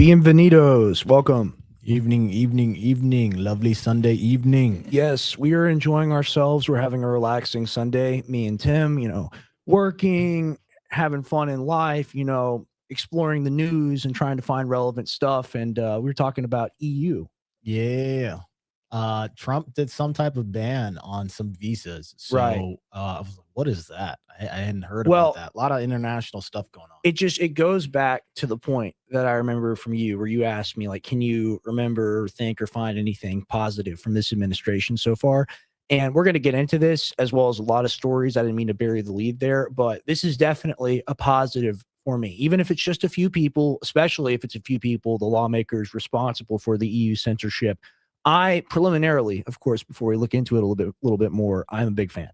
Bienvenidos. Welcome. Evening. Lovely Sunday evening. Yes, we are enjoying ourselves. We're having a relaxing Sunday. Me and Tim, working, having fun in life, exploring the news and trying to find relevant stuff. And we were talking about EU. Yeah. Trump did some type of ban on some visas. So Right. I was like, what is that? I hadn't heard Well, about that. A lot of international stuff going on. It goes back to the point that I remember from you where you asked me, like, can you remember, think, or find anything positive from this administration so far? And we're going to get into this as well as a lot of stories. I didn't mean to bury the lead there, but this is definitely a positive for me, even if it's just a few people, especially if it's a few people, the lawmakers responsible for the EU censorship. I preliminarily, of course, before we look into it a little bit more, I'm a big fan.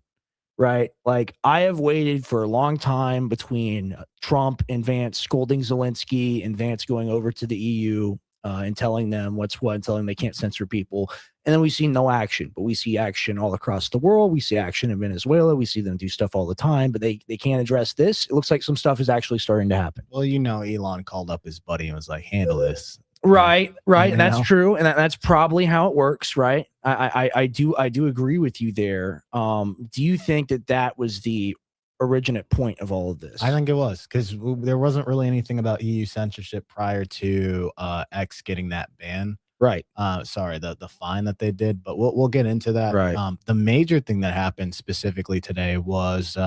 Right. Like, I have waited for a long time between Trump and Vance scolding Zelensky and Vance going over to the EU and telling them what's what, and telling them they can't censor people. And then we see no action, but we see action all across the world. We see action in Venezuela. We see them do stuff all the time, but they can't address this. It looks like some stuff is actually starting to happen. Well, Elon called up his buddy and was like, handle this. Right. And that's true. And that's probably how it works. Right. I do agree with you there. Do you think that was the originate point of all of this? I think it was, because there wasn't really anything about EU censorship prior to X getting that ban. Right. Sorry, the fine that they did, but we'll get into that. Right. The major thing that happened specifically today was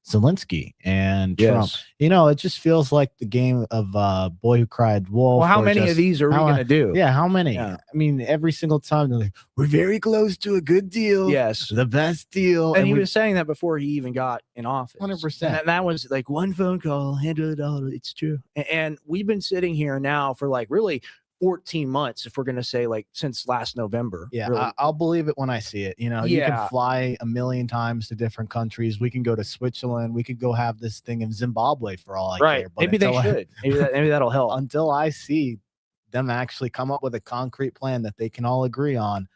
Zelensky and Trump. It just feels like the game of Boy Who Cried Wolf. Well, how many of these are we going to do? Yeah, how many? Yeah. I mean, every single time they're like, we're very close to a good deal. Yes. The best deal. And he was saying that before he even got in office. 100%. And that was like one phone call, handle it all. It's true. And we've been sitting here now for like really 14 months, if we're going to say, like, since last November. Yeah, really. I'll believe it when I see it. You can fly a million times to different countries. We can go to Switzerland. We could go have this thing in Zimbabwe for all I care. But maybe they should. Maybe that'll help. Until I see them actually come up with a concrete plan that they can all agree on,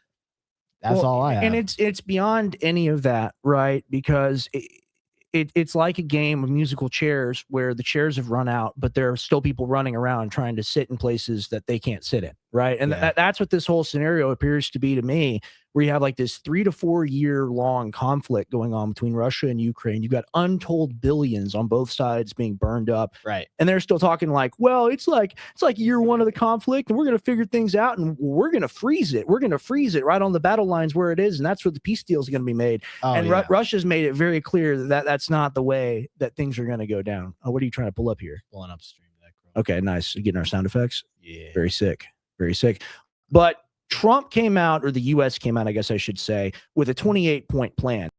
that's all I have. And it's beyond any of that, right? Because it's like a game of musical chairs where the chairs have run out, but there are still people running around trying to sit in places that they can't sit in, right? And that's what this whole scenario appears to be to me, where you have like this 3 to 4 year long conflict going on between Russia and Ukraine. You've got untold billions on both sides being burned up. Right. And they're still talking like, well, it's like year one of the conflict, and we're going to figure things out, and we're going to freeze it. We're going to freeze it right on the battle lines where it is, and that's where the peace deal is going to be made. And Russia's made it very clear that that's not the way that things are going to go down. Oh, what are you trying to pull up here? Pulling up stream deck. Okay, nice. You getting our sound effects? Yeah. Very sick. Very sick. But Trump came out, or the U.S. came out, I guess I should say, with a 28-point plan.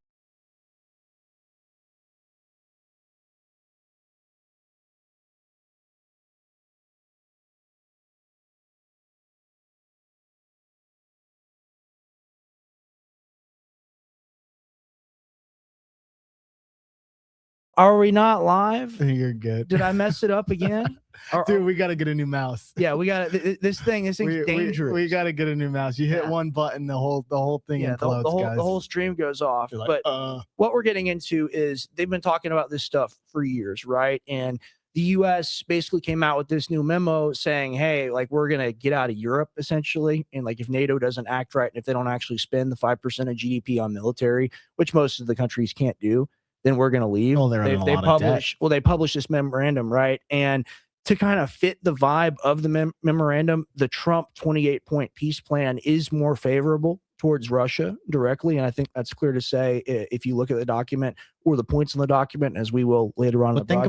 Are we not live? You're good. Did I mess it up again? Dude, we got to get a new mouse. Yeah, we got this thing's dangerous. We got to get a new mouse. You hit one button, the whole thing implodes, the whole stream goes off. Like, but what we're getting into is they've been talking about this stuff for years, right? And the U.S. basically came out with this new memo saying, hey, like, we're going to get out of Europe, essentially. And like, if NATO doesn't act right, and if they don't actually spend the 5% of GDP on military, which most of the countries can't do, then we're going to leave. Well, they publish this memorandum, right? And to kind of fit the vibe of the memorandum, the Trump 28-point peace plan is more favorable towards Russia directly. And I think that's clear to say if you look at the document or the points in the document, as we will later on. But think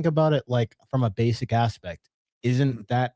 about it like from a basic aspect. Isn't that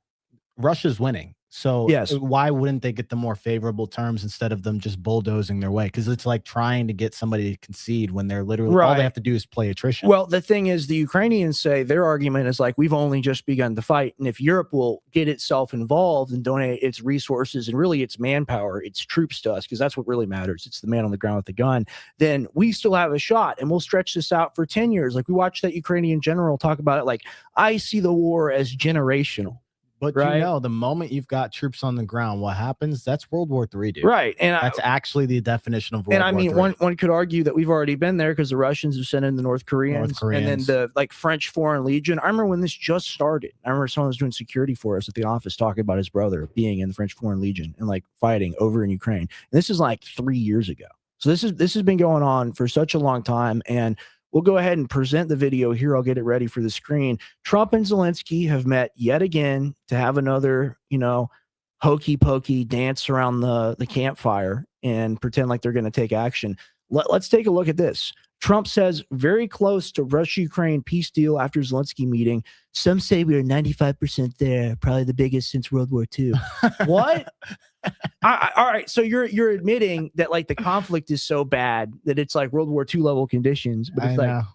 Russia's winning? So yes, why wouldn't they get the more favorable terms instead of them just bulldozing their way? Because it's like trying to get somebody to concede when they're literally all they have to do is play attrition. Well, the thing is, the Ukrainians say their argument is like, we've only just begun to fight. And if Europe will get itself involved and donate its resources and really its manpower, its troops to us, because that's what really matters. It's the man on the ground with the gun. Then we still have a shot, and we'll stretch this out for 10 years. Like we watched that Ukrainian general talk about it. Like, I see the war as generational. But you know, the moment you've got troops on the ground, what happens? That's World War III, dude. Right. And that's actually the definition of World War III. And I mean, one could argue that we've already been there because the Russians have sent in the North Koreans. And then the French Foreign Legion. I remember when this just started. I remember someone was doing security for us at the office talking about his brother being in the French Foreign Legion and like fighting over in Ukraine. And this is like 3 years ago. So this has been going on for such a long time. And we'll go ahead and present the video here. I'll get it ready for the screen. Trump and Zelensky have met yet again to have another, hokey pokey dance around the campfire and pretend like they're going to take action. Let's take a look at this. Trump says very close to Russia-Ukraine peace deal after Zelensky meeting. Some say we are 95% there, probably the biggest since World War II. What? All right, so you're admitting that like the conflict is so bad that it's like World War II level conditions, but it's like,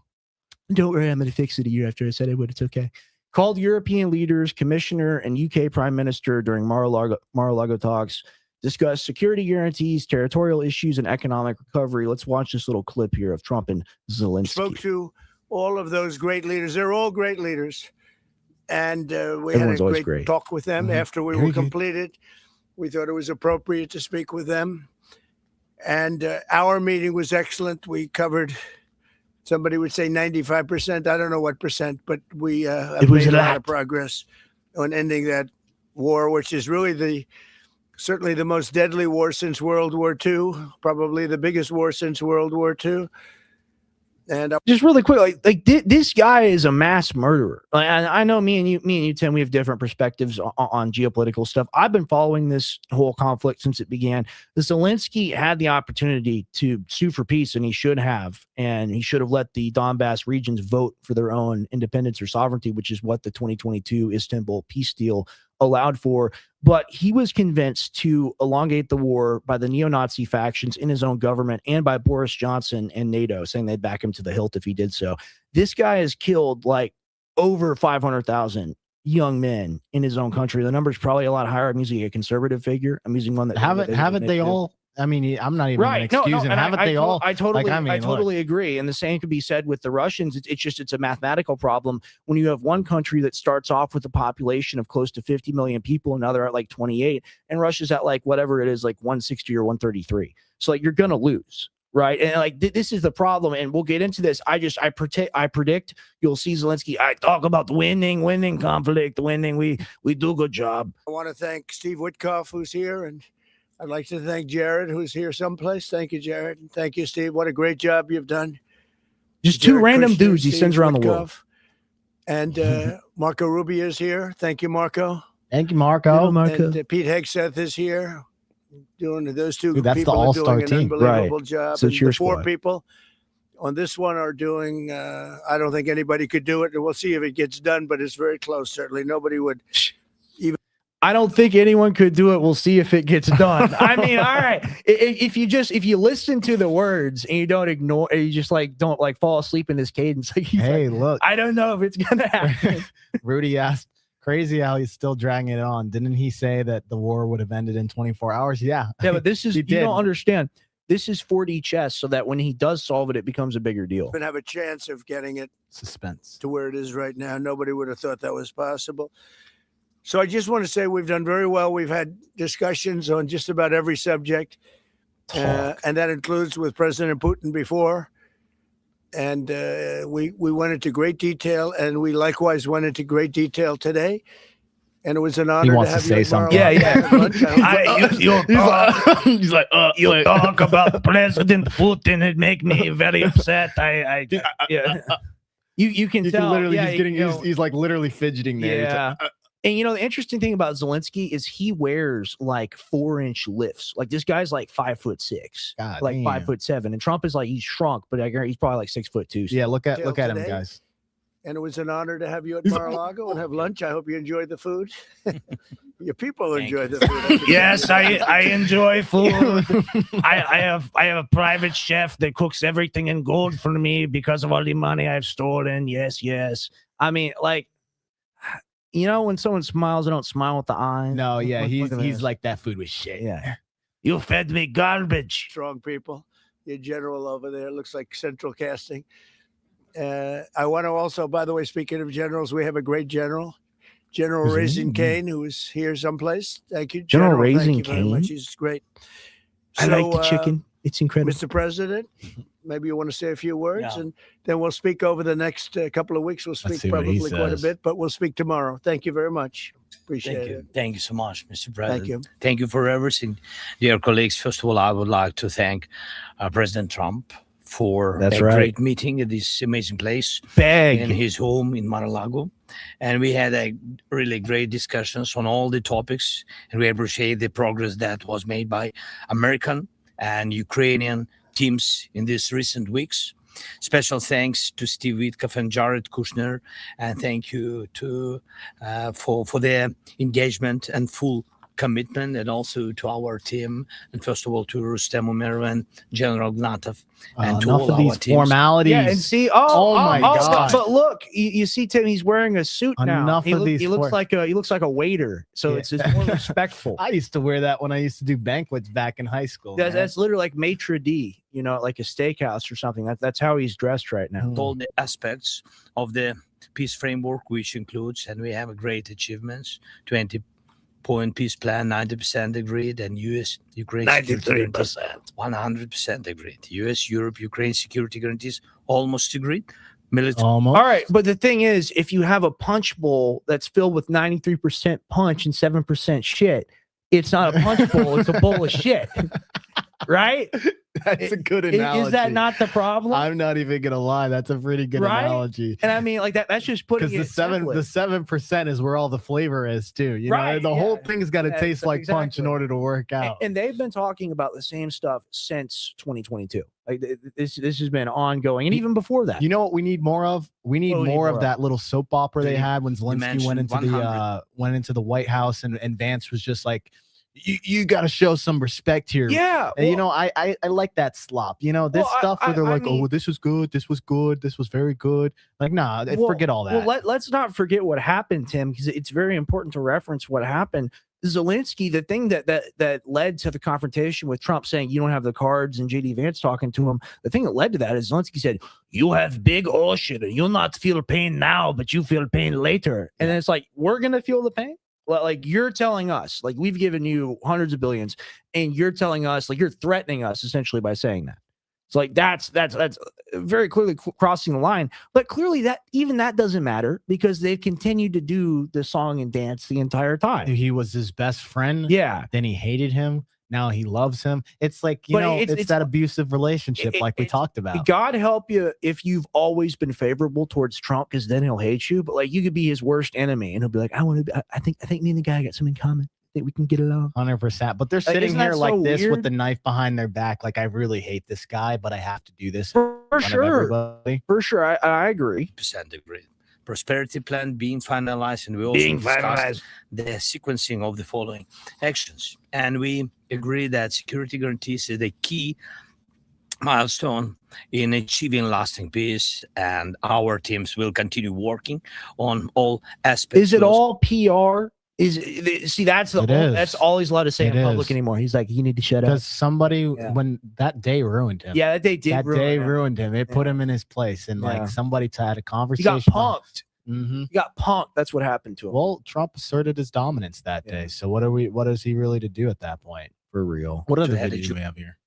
don't worry, I'm going to fix it a year after I said I would. It's okay. Called European leaders, commissioner, and UK Prime Minister during Mar-a-Lago talks. Discuss security guarantees, territorial issues, and economic recovery. Let's watch this little clip here of Trump and Zelensky. Spoke to all of those great leaders. They're all great leaders. And we had a great talk with them after we were completed. We thought it was appropriate to speak with them. And our meeting was excellent. We covered, somebody would say 95%. I don't know what percent, but we made a lot of progress on ending that war, which is really certainly the most deadly war since World War II, probably the biggest war since World War II. And just really quick, like this guy is a mass murderer. Like, I know me and you, Tim, we have different perspectives on geopolitical stuff. I've been following this whole conflict since it began. Zelensky had the opportunity to sue for peace, and he should have. And he should have let the Donbass regions vote for their own independence or sovereignty, which is what the 2022 Istanbul peace deal allowed for. But he was convinced to elongate the war by the neo-Nazi factions in his own government and by Boris Johnson and NATO, saying they'd back him to the hilt if he did so. This guy has killed like over 500,000 young men in his own country. The number's probably a lot higher. I'm using a conservative figure. I'm using one that haven't they all? I mean, I'm not even excusing. Haven't they all? I totally agree. And the same could be said with the Russians. It's a mathematical problem when you have one country that starts off with a population of close to 50 million people, and now they're at like 28, and Russia's at like whatever it is, like 160 or 133. So like you're gonna lose. right? And like this is the problem, and we'll get into this. I predict you'll see Zelensky. I talk about winning conflict, winning. We do a good job. I want to thank Steve Witkoff, who's here, and I'd like to thank Jared, who's here someplace. Thank you, Jared. And thank you, Steve. What a great job you've done. Just Jared two random Kushner, dudes he sends around the world. And Marco Rubio is here. Thank you, Marco. Thank you, Marco. And Pete Hegseth is here. Doing those two Dude, that's people the all-star are doing an team. unbelievable Right. job. So and the four people on this one are doing, I don't think anybody could do it. We'll see if it gets done, but it's very close. Certainly nobody would even. I don't think anyone could do it. We'll see if it gets done. I mean, all right. If you listen to the words and you don't ignore, you just like don't like fall asleep in this cadence. Like hey, like, look, I don't know if it's gonna happen. Rudy asked, crazy how he's still dragging it on. Didn't he say that the war would have ended in 24 hours? Yeah. Yeah, but this is you don't understand. This is 4D chess, so that when he does solve it, it becomes a bigger deal. Even have a chance of getting it suspense to where it is right now. Nobody would have thought that was possible. So I just want to say we've done very well. We've had discussions on just about every subject, and that includes with President Putin before. And we went into great detail, and we likewise went into great detail today. And it was an honor to have you something. Yeah. He's like, you talk about President Putin. It make me very upset. You can tell. Literally, he's like literally fidgeting there. Yeah. And you know, the interesting thing about Zelensky is he wears like 4-inch lifts. Like this guy's like 5'6", like 5'7", and Trump is like he's shrunk, but he's probably like 6'2". So. Yeah, look at him, guys. And it was an honor to have you at Mar-a-Lago and have lunch. I hope you enjoyed the food. Your people enjoy the food. Yes, I enjoy food. I have a private chef that cooks everything in gold for me because of all the money I've stolen. Yes. I mean, like. You know, when someone smiles, they don't smile with the eyes. No, yeah, he's like that food was shit. Yeah, you fed me garbage. Strong people. Your general over there looks like Central Casting. I want to also, by the way, speaking of generals, we have a great general, General Raising Cane, who is here someplace. Thank you, General Raising Cane. He's great. I like the chicken. It's incredible. Mr. President, maybe you want to say a few words, and then we'll speak over the next couple of weeks. We'll speak probably quite a bit, but we'll speak tomorrow. Thank you very much. Appreciate it. Thank you so much, Mr. President. Thank you. Thank you for everything. Dear colleagues, first of all, I would like to thank President Trump for great meeting at this amazing place in his home in Mar-a-Lago. And we had a really great discussions on all the topics, and we appreciate the progress that was made by American and Ukrainian teams in these recent weeks. Special thanks to Steve Witkoff and Jared Kushner, and thank you to for their engagement and full commitment, and also to our team, and first of all to Rustem Umerov and General Gnatov, and to all of these our teams. Formalities. Yeah, and see, oh my God! But look, you see, Tim, he's wearing a suit now. He looks like a waiter, so it's more respectful. I used to wear that when I used to do banquets back in high school. That's literally like maitre d', you know, like a steakhouse or something. That's how he's dressed right now. All the aspects of the peace framework, which includes, and we have a great achievements, 20-point peace plan, 90% agreed, and U.S. Ukraine 93%, 100% agreed. U.S. Europe Ukraine security guarantees almost agreed. Almost. All right, but the thing is, if you have a punch bowl that's filled with 93% punch and 7% shit, it's not a punch bowl; it's a bowl of shit, right? That's a good analogy. Is that not the problem? I'm not even gonna lie. That's a pretty good analogy. And I mean, like that's just putting it the 7% is where all the flavor is too. You know, the whole thing's got to taste like punch in order to work out. And they've been talking about the same stuff since 2022. Like this has been ongoing, and even before that. You know what we need more of? We need more of that little soap opera they had when Zelensky went into the White House, and Vance was just like, you got to show some respect here. Yeah. And, you know, I like that slop. You know, this stuff where they're like, oh, this was good. This was good. This was very good. Like, nah, forget all that. Well, let's not forget what happened, Tim, because it's very important to reference what happened. Zelensky, the thing that led to the confrontation with Trump saying you don't have the cards and JD Vance talking to him, the thing that led to that is Zelensky said, you have big ocean and you'll not feel pain now, but you feel pain later. And then it's like, we're going to feel the pain? Like you're telling us, like we've given you hundreds of billions, and you're telling us, like you're threatening us essentially by saying that. So like that's very clearly crossing the line. But clearly that doesn't matter because they continued to do the song and dance the entire time. He was his best friend. Yeah. Then he hated him. Now he loves him. It's like, it's that abusive relationship like we talked about. God help you if you've always been favorable towards Trump, because then he'll hate you. But like you could be his worst enemy and he'll be like, I think me and the guy got something in common. I think we can get along. 100%. But they're sitting here like this with the knife behind their back. Like, I really hate this guy, but I have to do this. For sure. For sure. I agree. % agree. Prosperity plan being finalized, and we also discussed the sequencing of the following actions. And we agree that security guarantees is the key milestone in achieving lasting peace, and our teams will continue working on all aspects. Is it all PR? That's all he's allowed to say in public anymore. He's like, you need to shut up. Because somebody, when that day ruined him. Yeah, that day did. That day ruined him. It put him in his place, and like somebody had a conversation. He got punked. He got punked. That's what happened to him. Well, Trump asserted his dominance that day. So what is he really to do at that point? For real. What other videos do we have here?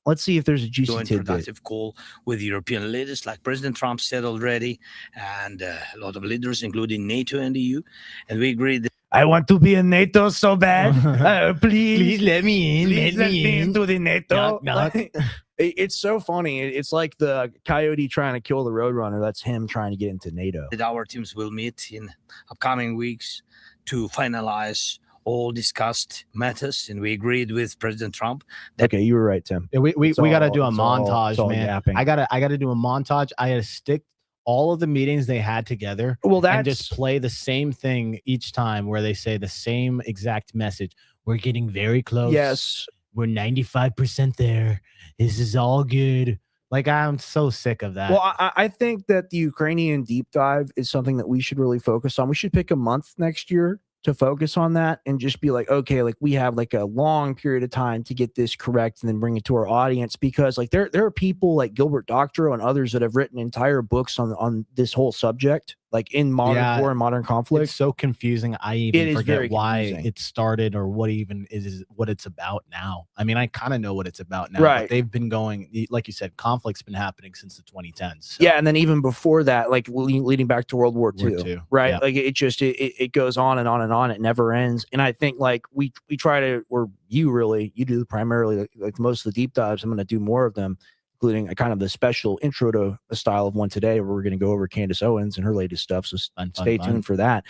Let's see if there's a juicy tidbit. Productive call with European leaders, like President Trump said already, and a lot of leaders, including NATO and the EU. And we agreed that I want to be in NATO so bad. Please let me in. Please let me into the NATO. Knock. It's so funny. It's like the coyote trying to kill the roadrunner. That's him trying to get into NATO. Our teams will meet in upcoming weeks to finalize all discussed matters, and we agreed with President Trump. Okay, you were right, Tim. Yeah, we got to do a montage, man. Yapping. I gotta do a montage. I gotta stick all of the meetings they had together. And just play the same thing each time, where they say the same exact message. We're getting very close. Yes, we're 95% there. This is all good. Like, I'm so sick of that. Well, I think that the Ukrainian deep dive is something that we should really focus on. We should pick a month next year to focus on that and just be like, okay, like we have like a long period of time to get this correct and then bring it to our audience, because like there are people like Gilbert Doctorow and others that have written entire books on this whole subject, like in modern war and modern conflict. It's so confusing. I even forget why it started or what even is what it's about now. I mean, I kind of know what it's about now, right? But they've been going, like you said, conflict's been happening since the 2010s. So. Yeah, and then even before that, like leading back to World War II, right? Yep. Like it goes on and on and on. It never ends. And I think like we try to, or you do primarily like most of the deep dives. I'm going to do more of them, including a kind of the special intro to a style of one today, where we're going to go over Candace Owens and her latest stuff. So stay tuned for that.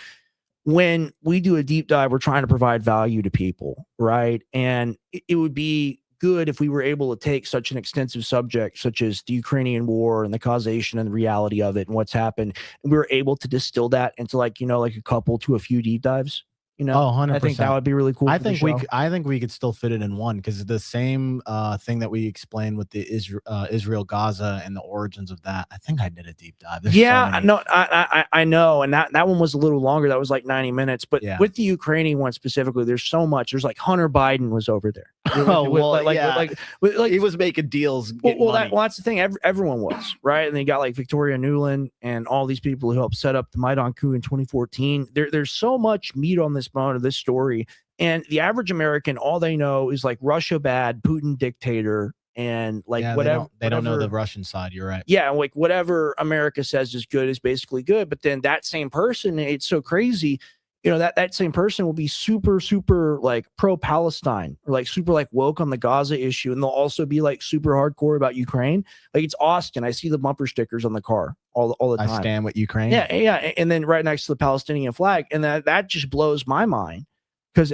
When we do a deep dive, we're trying to provide value to people, right? And it would be good if we were able to take such an extensive subject, such as the Ukrainian war and the causation and the reality of it and what's happened, and we were able to distill that into like a couple to a few deep dives. 100%. I think that would be really cool. I think we could still fit it in one, because the same thing that we explained with the Israel Gaza and the origins of that. I think I did a deep dive. I know, and that one was a little longer. That was like 90 minutes. But with the Ukrainian one specifically, there's so much. There's like Hunter Biden was over there. He was making deals. That's the thing. Everyone was, right, and then you got like Victoria Nuland and all these people who helped set up the Maidan coup in 2014. There's so much meat on this bone of this story, and the average American, all they know is like Russia bad, Putin dictator, and like whatever. They don't know the Russian side. You're right. Yeah, like whatever America says is good is basically good. But then that same person, it's so crazy. That same person will be super like pro-Palestine, or like super like woke on the Gaza issue, and they'll also be like super hardcore about Ukraine. Like, it's Austin. I see the bumper stickers on the car all the time. I stand with Ukraine. Yeah, and then right next to the Palestinian flag, and that just blows my mind, because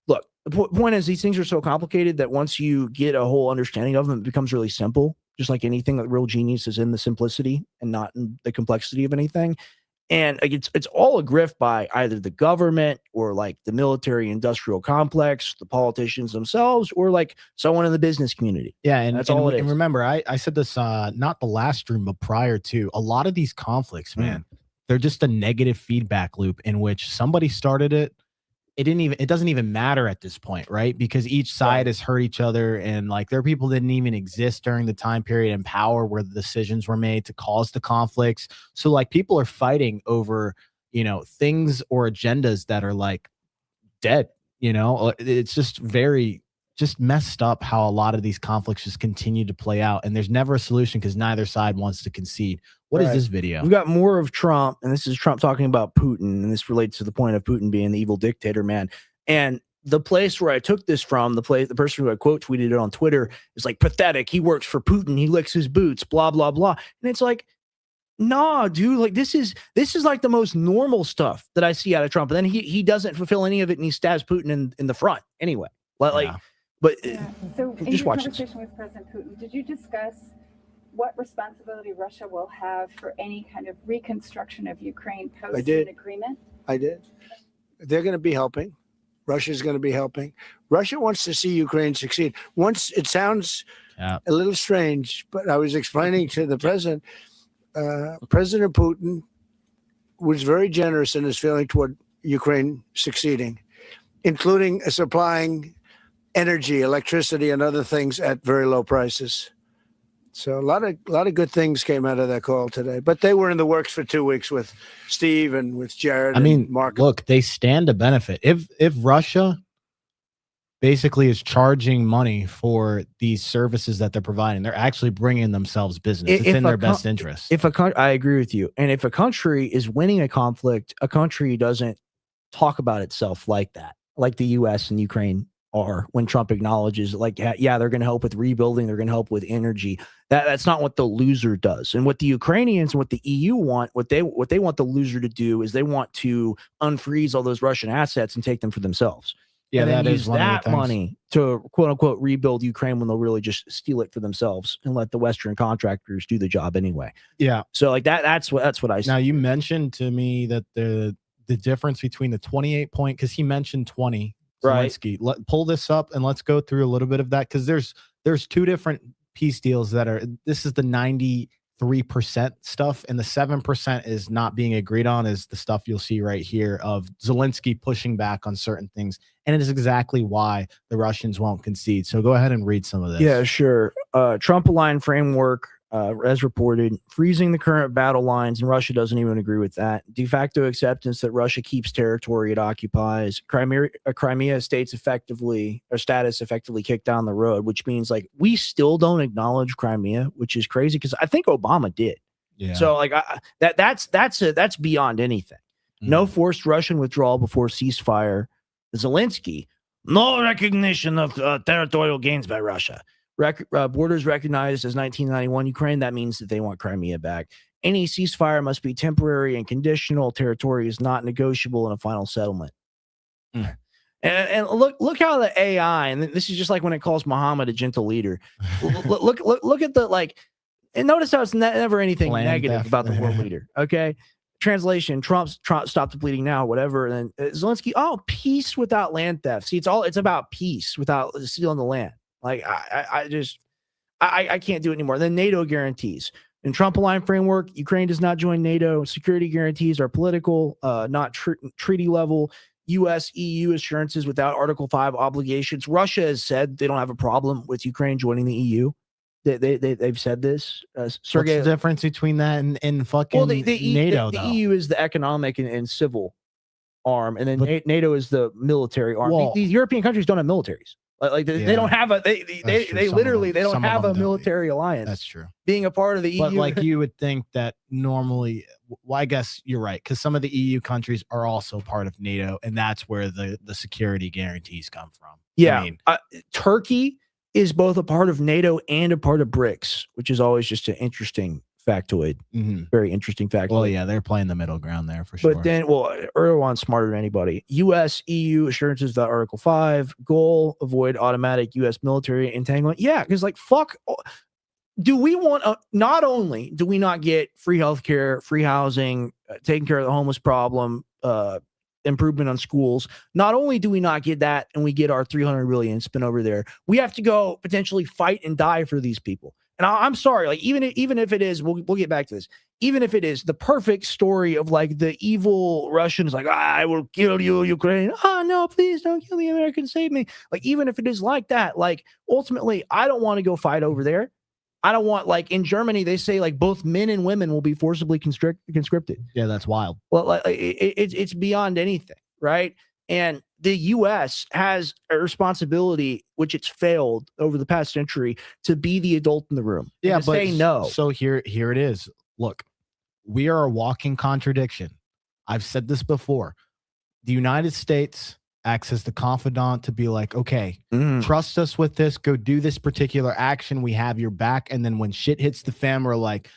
look, the point is, these things are so complicated that once you get a whole understanding of them, it becomes really simple. Just like anything, like real genius is in the simplicity and not in the complexity of anything. And it's all a grift by either the government or like the military industrial complex, the politicians themselves, or like someone in the business community. Yeah, and that's all it is. And remember, I said this not the last stream, but prior to, a lot of these conflicts, man, they're just a negative feedback loop in which somebody started it. It doesn't even matter at this point, right? Because each side has hurt each other, and like there are people that didn't even exist during the time period in power where the decisions were made to cause the conflicts. So like people are fighting over, things or agendas that are like dead, It's just very just messed up how a lot of these conflicts just continue to play out, and there's never a solution because neither side wants to concede. What is this video? We've got more of Trump, and this is Trump talking about Putin, and this relates to the point of Putin being the evil dictator, man. And the place where I took this from, the person who I quote tweeted it on Twitter is like, pathetic. He works for Putin. He licks his boots, blah, blah, blah. And it's like, nah, dude, like this is like the most normal stuff that I see out of Trump. And then he doesn't fulfill any of it, and he stabs Putin in the front anyway. Like, but So in just your watch conversation with President Putin, did you discuss what responsibility Russia will have for any kind of reconstruction of Ukraine post an agreement? I did. They're going to be helping. Russia's going to be helping. Russia wants to see Ukraine succeed. Once it sounds a little strange, but I was explaining to the president, President Putin was very generous in his feeling toward Ukraine succeeding, including supplying energy, electricity, and other things at very low prices. So a lot of good things came out of that call today, but they were in the works for 2 weeks with Steve and with Jared. I mean, Mark. Look, they stand to benefit if Russia basically is charging money for these services that they're providing. They're actually bringing themselves business. It's in their best interest. I agree with you. And if a country is winning a conflict, a country doesn't talk about itself like that, like the U.S. and Ukraine are when Trump acknowledges, like, yeah, they're going to help with rebuilding, they're going to help with energy. That's not what the loser does. And what the Ukrainians and what the EU want, what they want the loser to do is they want to unfreeze all those Russian assets and take them for themselves. Yeah, and then that use is one of the that things. money to quote unquote rebuild Ukraine when they'll really just steal it for themselves and let the Western contractors do the job anyway. Yeah. So like that's what I see. Now you mentioned to me that the difference between the 28 point, because he mentioned 20. Zelensky. Pull this up and let's go through a little bit of that, because there's two different peace deals that are. This is the 93% stuff, and the 7% is not being agreed on. Is the stuff you'll see right here of Zelensky pushing back on certain things, and it is exactly why the Russians won't concede. So go ahead and read some of this. Yeah, sure. Trump-aligned framework. As reported, freezing the current battle lines, and Russia doesn't even agree with that. De facto acceptance that Russia keeps territory it occupies. Crimea status effectively kicked down the road, which means like we still don't acknowledge Crimea, which is crazy because I think Obama did. Yeah. So like that's beyond anything. No forced Russian withdrawal before ceasefire. Zelensky, no recognition of territorial gains by Russia. Borders recognized as 1991 Ukraine. That means that they want Crimea back. Any ceasefire must be temporary and conditional. Territory is not negotiable in a final settlement. And look how the AI, and this is just like when it calls Muhammad a gentle leader. look at the like, and notice how it's never anything negative about the world leader. Okay. Translation: Trump stop the bleeding now, whatever. And then Zelensky, peace without land theft. See, it's about peace without stealing the land. Like I can't do it anymore. Then NATO guarantees. In Trump-aligned framework, Ukraine does not join NATO. Security guarantees are political, not treaty level. U.S. EU assurances without Article 5 obligations. Russia has said they don't have a problem with Ukraine joining the EU. They've said this. Sergey, what's the difference between that and fucking NATO? The EU is the economic and civil arm, and then NATO is the military arm. These European countries don't have militaries. They don't have they literally don't have a military alliance. That's true. Being a part of the EU, but like you would think that normally, well, I guess you're right, because some of the EU countries are also part of NATO, and that's where the security guarantees come from. Yeah, I mean, Turkey is both a part of NATO and a part of BRICS, which is always just an interesting factoid. Very interesting factoid. Well, yeah, they're playing the middle ground there for sure. But then, Erdogan's smarter than anybody. U.S. EU assurances that Article 5 goal avoid automatic U.S. military entanglement. Yeah, because like fuck, do we want not only do we not get free healthcare, free housing, taking care of the homeless problem, improvement on schools. Not only do we not get that, and we get our $300 billion spent over there, we have to go potentially fight and die for these people. And I'm sorry, like even if it is, we'll get back to this. Even if it is the perfect story of like the evil Russians, like I will kill you, Ukraine. Oh no, please don't kill me, Americans, save me. Like even if it is like that, like ultimately, I don't want to go fight over there. I don't want, like in Germany, they say like both men and women will be forcibly conscripted. Yeah, that's wild. Well, like, it's beyond anything, right? And the U.S. has a responsibility, which it's failed over the past century, to be the adult in the room. Yeah, but say no. So here it is. Look, we are a walking contradiction. I've said this before. The United States acts as the confidant to be like, okay, trust us with this. Go do this particular action. We have your back. And then when shit hits the fan, we're like,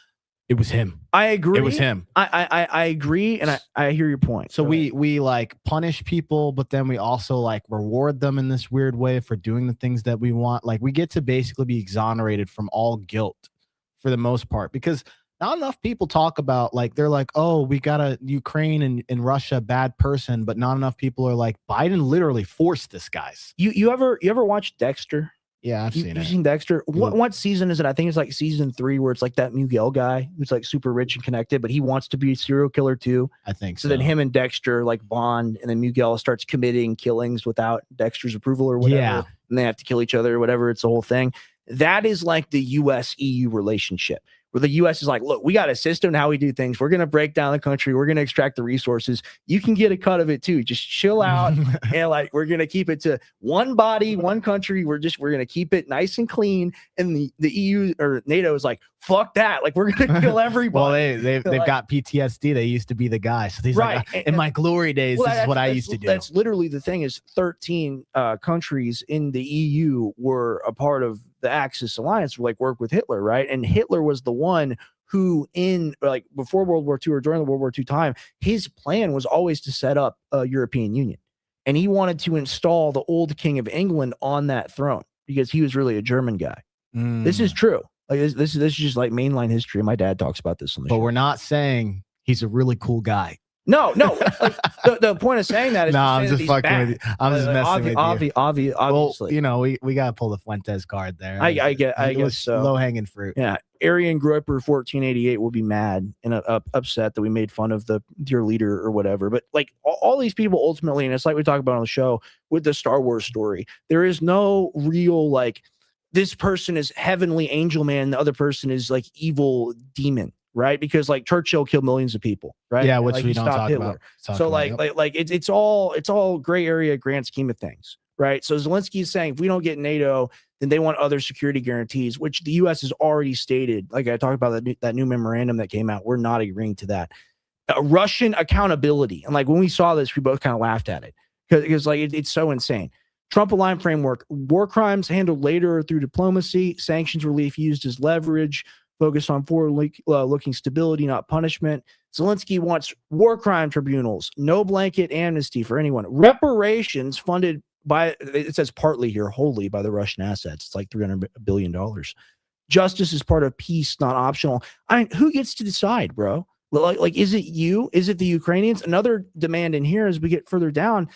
it was him. I agree. It was him. I agree, and I hear your point. So we like punish people, but then we also like reward them in this weird way for doing the things that we want. Like we get to basically be exonerated from all guilt for the most part, because not enough people talk about, like, they're like, oh, we got a Ukraine and Russia bad person, but not enough people are like, Biden literally forced this, guys. You ever watch Dexter? Yeah, I've seen it. You've seen Dexter? What season is it? I think it's like season 3, where it's like that Miguel guy who's like super rich and connected, but he wants to be a serial killer too. I think so. Then him and Dexter like bond, and then Miguel starts committing killings without Dexter's approval or whatever. Yeah. And they have to kill each other or whatever. It's the whole thing. That is like the US-EU relationship, where the U.S. is like, look, we got a system how we do things. We're going to break down the country. We're going to extract the resources. You can get a cut of it too. Just chill out. And like, we're going to keep it to one body, one country. We're going to keep it nice and clean. And the EU or NATO is like, fuck that. Like, we're going to kill everybody. Well, they've got PTSD. They used to be the guy. So he's like, in my glory days, this is what I used to do. That's literally the thing, is 13 countries in the EU were a part of the Axis alliance, like work with Hitler, right? And Hitler was the one who, in like before World War II or during the World War II time, his plan was always to set up a European Union, and he wanted to install the old King of England on that throne because he was really a German guy. This is true. Like this is just like mainline history. My dad talks about this on the show. But we're not saying he's a really cool guy. No. Like, the point of saying that is no, I'm just fucking with you. I'm just messing with you. Obviously, well, you know, we gotta pull the Fuentes card there. I guess so. Low hanging fruit. Yeah, Arian Groiper 1488 will be mad and upset that we made fun of your leader or whatever. But like all these people ultimately, and it's like we talk about on the show with the Star Wars story, there is no real like, this person is heavenly angel man, the other person is like evil demon. Right, because like Churchill killed millions of people, right? Yeah, which like, we don't talk Hitler. about. So like it's all gray area grand scheme of things, right? So Zelensky is saying if we don't get NATO, then they want other security guarantees, which the U.S. has already stated. Like I talked about that new memorandum that came out, we're not agreeing to that. Russian accountability, and like when we saw this, we both kind of laughed at it because like it's so insane. Trump aligned framework: war crimes handled later through diplomacy, sanctions relief used as leverage. Focused on forward-looking stability, not punishment. Zelensky wants war crime tribunals, no blanket amnesty for anyone. Reparations funded by, it says partly here, wholly by the Russian assets. It's like $300 billion. Justice is part of peace, not optional. I mean, who gets to decide, bro? Like, is it you? Is it the Ukrainians? Another demand in here as we get further down,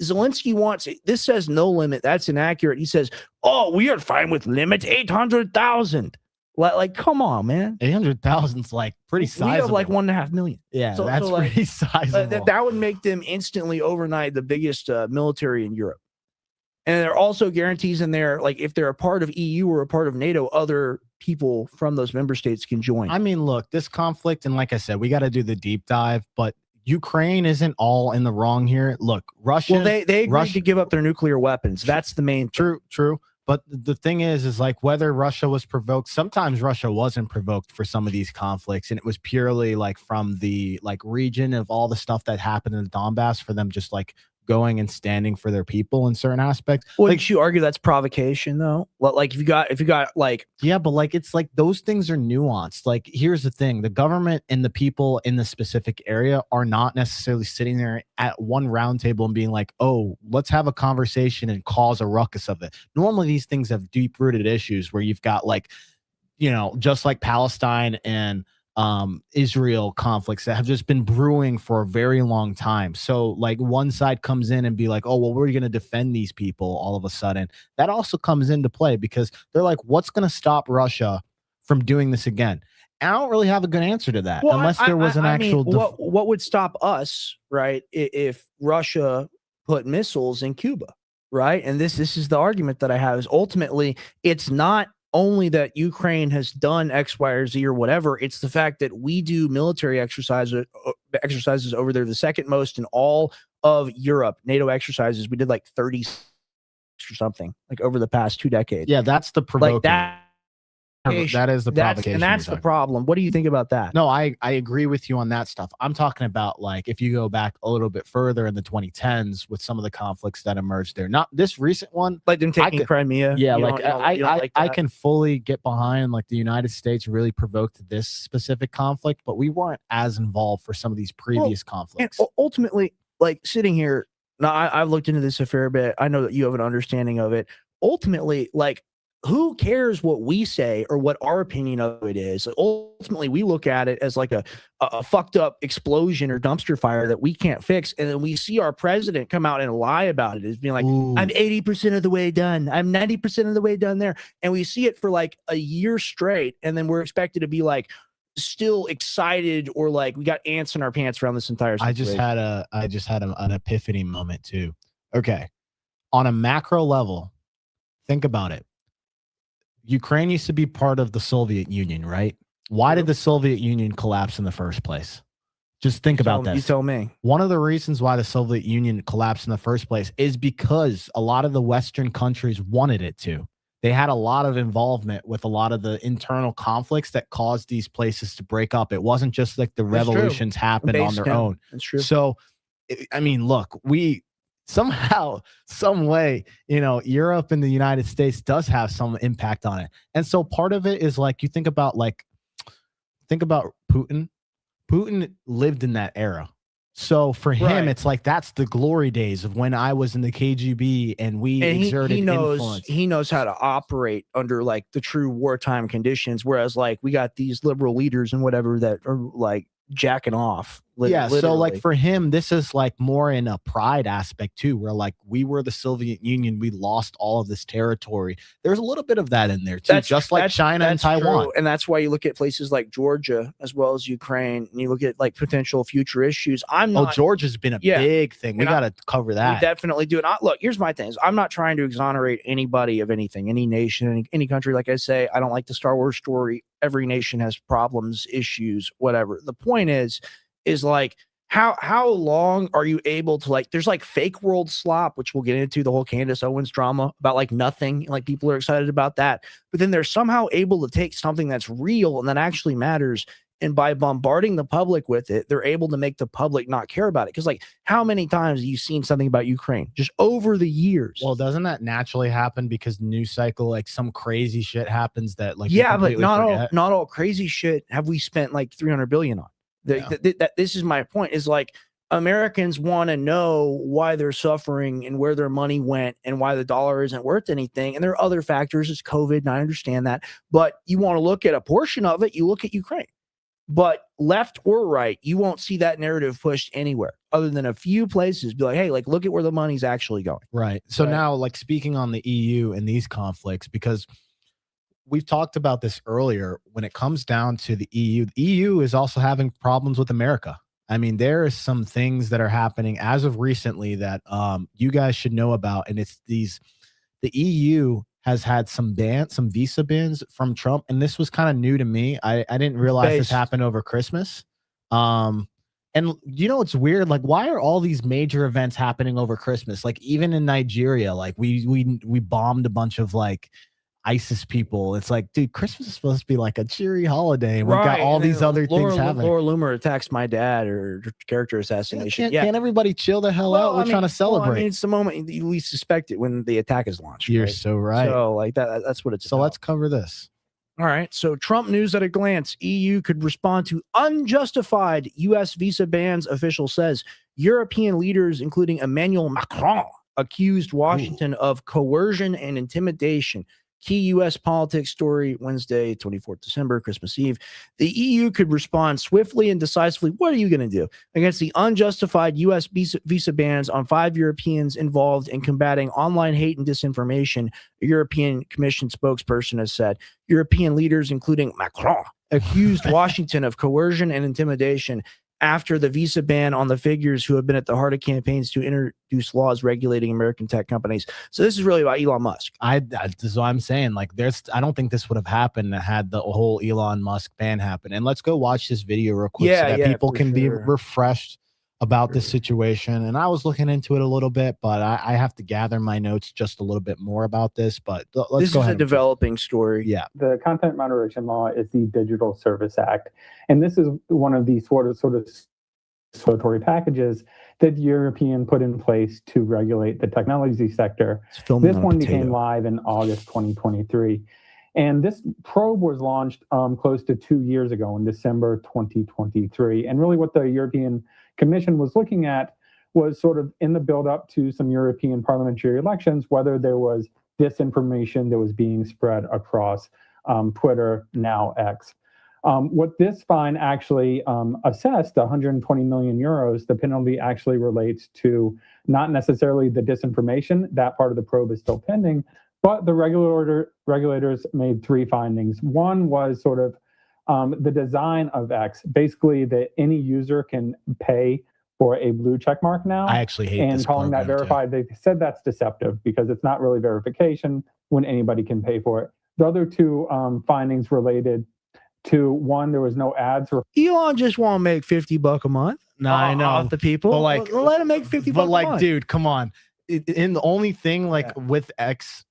Zelensky wants it. This says no limit. That's inaccurate. He says, oh, we are fine with limit 800,000. Like, come on, man. 800,000's like pretty sizable. We have like 1.5 million. Yeah, that's like, pretty sizable. That would make them instantly overnight the biggest military in Europe. And there are also guarantees in there, like if they're a part of EU or a part of NATO, other people from those member states can join. I mean, look, this conflict, and like I said, we got to do the deep dive, but Ukraine isn't all in the wrong here. Look, Russia. Well, they agreed to give up their nuclear weapons. That's the main thing. True. But the thing is like whether Russia was provoked, sometimes Russia wasn't provoked for some of these conflicts. And it was purely like from the like region of all the stuff that happened in the Donbass for them just like going and standing for their people in certain aspects. Wouldn't like, you argue that's provocation though? Like if you got like, yeah, but like it's like those things are nuanced. Like here's the thing: the government and the people in the specific area are not necessarily sitting there at one round table and being like, oh, let's have a conversation and cause a ruckus of it. Normally these things have deep rooted issues where you've got like, you know, just like Palestine and Israel conflicts that have just been brewing for a very long time. So like one side comes in and be like, oh, well, we're going to defend these people all of a sudden. That also comes into play because they're like, what's going to stop Russia from doing this again? And I don't really have a good answer to that unless there was an actual. What would stop us, right? If Russia put missiles in Cuba, right? And this is the argument that I have is ultimately it's not only that Ukraine has done X, Y, or Z or whatever. It's the fact that we do military exercises over there, the second most in all of Europe. NATO exercises, we did like 30 or something, like over the past 2 decades. Yeah, that's the provoking. Like that is the provocation. And that's the problem. What do you think about that? No, I agree with you on that stuff. I'm talking about, like, if you go back a little bit further in the 2010s with some of the conflicts that emerged there. Not this recent one. Like them taking Crimea. Yeah, I can fully get behind, like, the United States really provoked this specific conflict, but we weren't as involved for some of these previous conflicts. And ultimately, like, sitting here, now I've looked into this a fair bit. I know that you have an understanding of it. Ultimately, like, who cares what we say or what our opinion of it is? Ultimately, we look at it as like a fucked up explosion or dumpster fire that we can't fix. And then we see our president come out and lie about it as being like, ooh, I'm 80% of the way done. I'm 90% of the way done there. And we see it for like a year straight. And then we're expected to be like still excited or like we got ants in our pants around this entire situation. I just had an epiphany moment too. Okay. On a macro level, think about it. Ukraine used to be part of the Soviet Union, right? Why did the Soviet Union collapse in the first place? Just think about this. You tell me. One of the reasons why the Soviet Union collapsed in the first place is because a lot of the Western countries wanted it to. They had a lot of involvement with a lot of the internal conflicts that caused these places to break up. It wasn't just like the revolutions happened on their own. That's true. So, I mean, look, somehow, some way, Europe and the United States does have some impact on it. And so part of it is like, you think about Putin. Putin lived in that era. So for him, it's like, that's the glory days of when I was in the KGB and we exerted influence. He knows how to operate under like the true wartime conditions. Whereas like we got these liberal leaders and whatever that are like jacking off. Literally. So like for him, this is like more in a pride aspect too, where like we were the Soviet Union, we lost all of this territory. There's a little bit of that in there too, just like China and Taiwan. True. And that's why you look at places like Georgia as well as Ukraine, and you look at like potential future issues. Georgia's been a big thing. We got to cover that. We definitely do. And look, here's my thing. I'm not trying to exonerate anybody of anything, any nation, any country. Like I say, I don't like the Star Wars story. Every nation has problems, issues, whatever. The point is like, how long are you able to, like, there's like fake world slop, which we'll get into, the whole Candace Owens drama about like nothing, like people are excited about that, but then they're somehow able to take something that's real and that actually matters, and by bombarding the public with it, they're able to make the public not care about it. Because like, how many times have you seen something about Ukraine just over the years? Well, doesn't that naturally happen because news cycle, like some crazy shit happens that like, but not all crazy shit have we spent like 300 billion on. This is my point, is like, Americans want to know why they're suffering and where their money went and why the dollar isn't worth anything. And there are other factors, it's COVID, and I understand that, but you want to look at a portion of it, you look at Ukraine. But left or right, you won't see that narrative pushed anywhere other than a few places. Be like, hey, like, look at where the money's actually going. Right. So now, like, speaking on the EU and these conflicts, because we've talked about this earlier, when it comes down to the EU is also having problems with America. I mean, there are some things that are happening as of recently that you guys should know about. And it's the EU has had some visa bans from Trump. And this was kind of new to me. I didn't realize this happened over Christmas. And it's weird. Like, why are all these major events happening over Christmas? Like, even in Nigeria, like we bombed a bunch of like ISIS people. It's like, dude, Christmas is supposed to be like a cheery holiday. We've got all these other things happening. Laura Loomer attacks my dad, or character assassination. Can't everybody chill the hell out? We're trying to celebrate. I mean, it's the moment you least suspect it when the attack is launched. You're so right. So like that's what it's about. Let's cover this. All right. So Trump news at a glance. EU could respond to unjustified U.S. visa bans, official says. European leaders, including Emmanuel Macron, accused Washington of coercion and intimidation. Key U.S. politics story, Wednesday, 24th December, Christmas Eve. The EU could respond swiftly and decisively. What are you going to do against the unjustified U.S. visa bans on 5 Europeans involved in combating online hate and disinformation? A European Commission spokesperson has said. European leaders, including Macron, accused Washington of coercion and intimidation after the visa ban on the figures who have been at the heart of campaigns to introduce laws regulating American tech companies. So this is really about Elon Musk. This is what I'm saying. Like, I don't think this would have happened had the whole Elon Musk ban happen. And let's go watch this video real quick so that people can be refreshed about this situation. And I was looking into it a little bit, but I have to gather my notes just a little bit more about this. But let's go ahead. This is a developing story. Yeah. The content moderation law is the Digital Service Act. And this is one of the sort of regulatory packages that European put in place to regulate the technology sector. This one became live in August 2023. And this probe was launched close to 2 years ago in December 2023. And really what the European Commission was looking at was sort of in the build-up to some European parliamentary elections, whether there was disinformation that was being spread across Twitter, now X. What this fine actually assessed, 120 million euros, the penalty actually relates to not necessarily the disinformation. That part of the probe is still pending, but the regulators made 3 findings. One was sort of the design of X, basically that any user can pay for a blue check mark now. I actually hate and this calling that verified. They said that's deceptive because it's not really verification when anybody can pay for it. The other 2 findings related to, one, there was no ads. Elon just want to make $50 a month. No, I know off the people. But like, let him make $50. But like, a month. dude, come on. And the only thing with X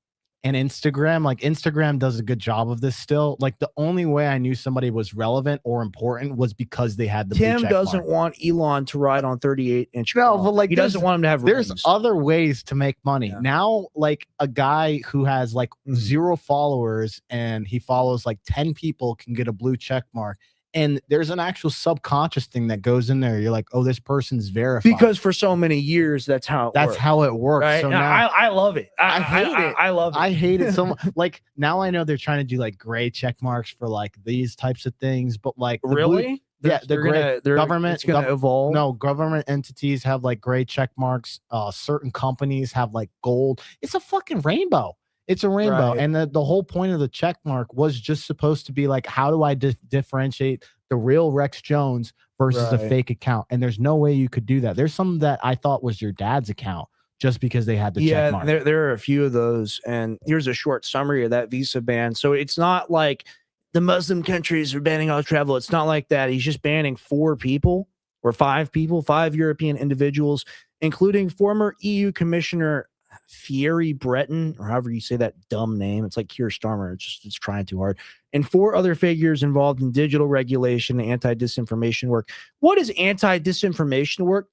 and Instagram, like Instagram does a good job of this still. Like the only way I knew somebody was relevant or important was because they had the blue check doesn't mark. want Elon to ride on 38-inch. No, but like he doesn't want him to have There's rings. other ways to make money. Yeah. Now, like a guy who has like 0 followers and he follows like 10 people can get a blue check mark. And there's an actual subconscious thing that goes in there. You're like, oh, this person's verified. Because for so many years, that's how it works. How it works. Right? So now, I love it. I hate it. I love it. I hate it so much. Like now I know they're trying to do like gray check marks for like these types of things, but like really? The government. It's going to evolve. No, government entities have like gray check marks. Certain companies have like gold. It's a fucking rainbow. It's a rainbow. Right. And the whole point of the check mark was just supposed to be like, how do I differentiate the real Rex Jones versus a fake account? And there's no way you could do that. There's some that I thought was your dad's account just because they had the check mark. There are a few of those. And here's a short summary of that visa ban. So it's not like the Muslim countries are banning all travel. It's not like that. He's just banning 4 people or 5 people, 5 European individuals, including former EU Commissioner Thierry Breton, or however you say that dumb name. It's like Keir Starmer. It's trying too hard. And 4 other figures involved in digital regulation and anti-disinformation work. What is anti-disinformation work?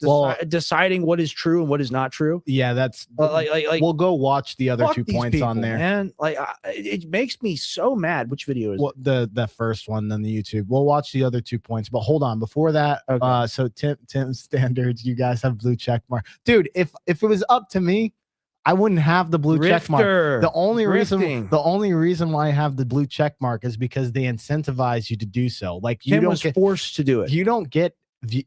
Deciding what is true and what is not true. Yeah, that's like we'll go watch the other 2 points people, on there. Man, like it makes me so mad. Which video is it? The first one, then the YouTube. We'll watch the other 2 points, but hold on. Before that, okay. So Tim standards, you guys have blue check mark, dude. If it was up to me, I wouldn't have the blue check mark. The only reason why I have the blue check mark is because they incentivize you to do so. Like you don't get forced to do it. You don't get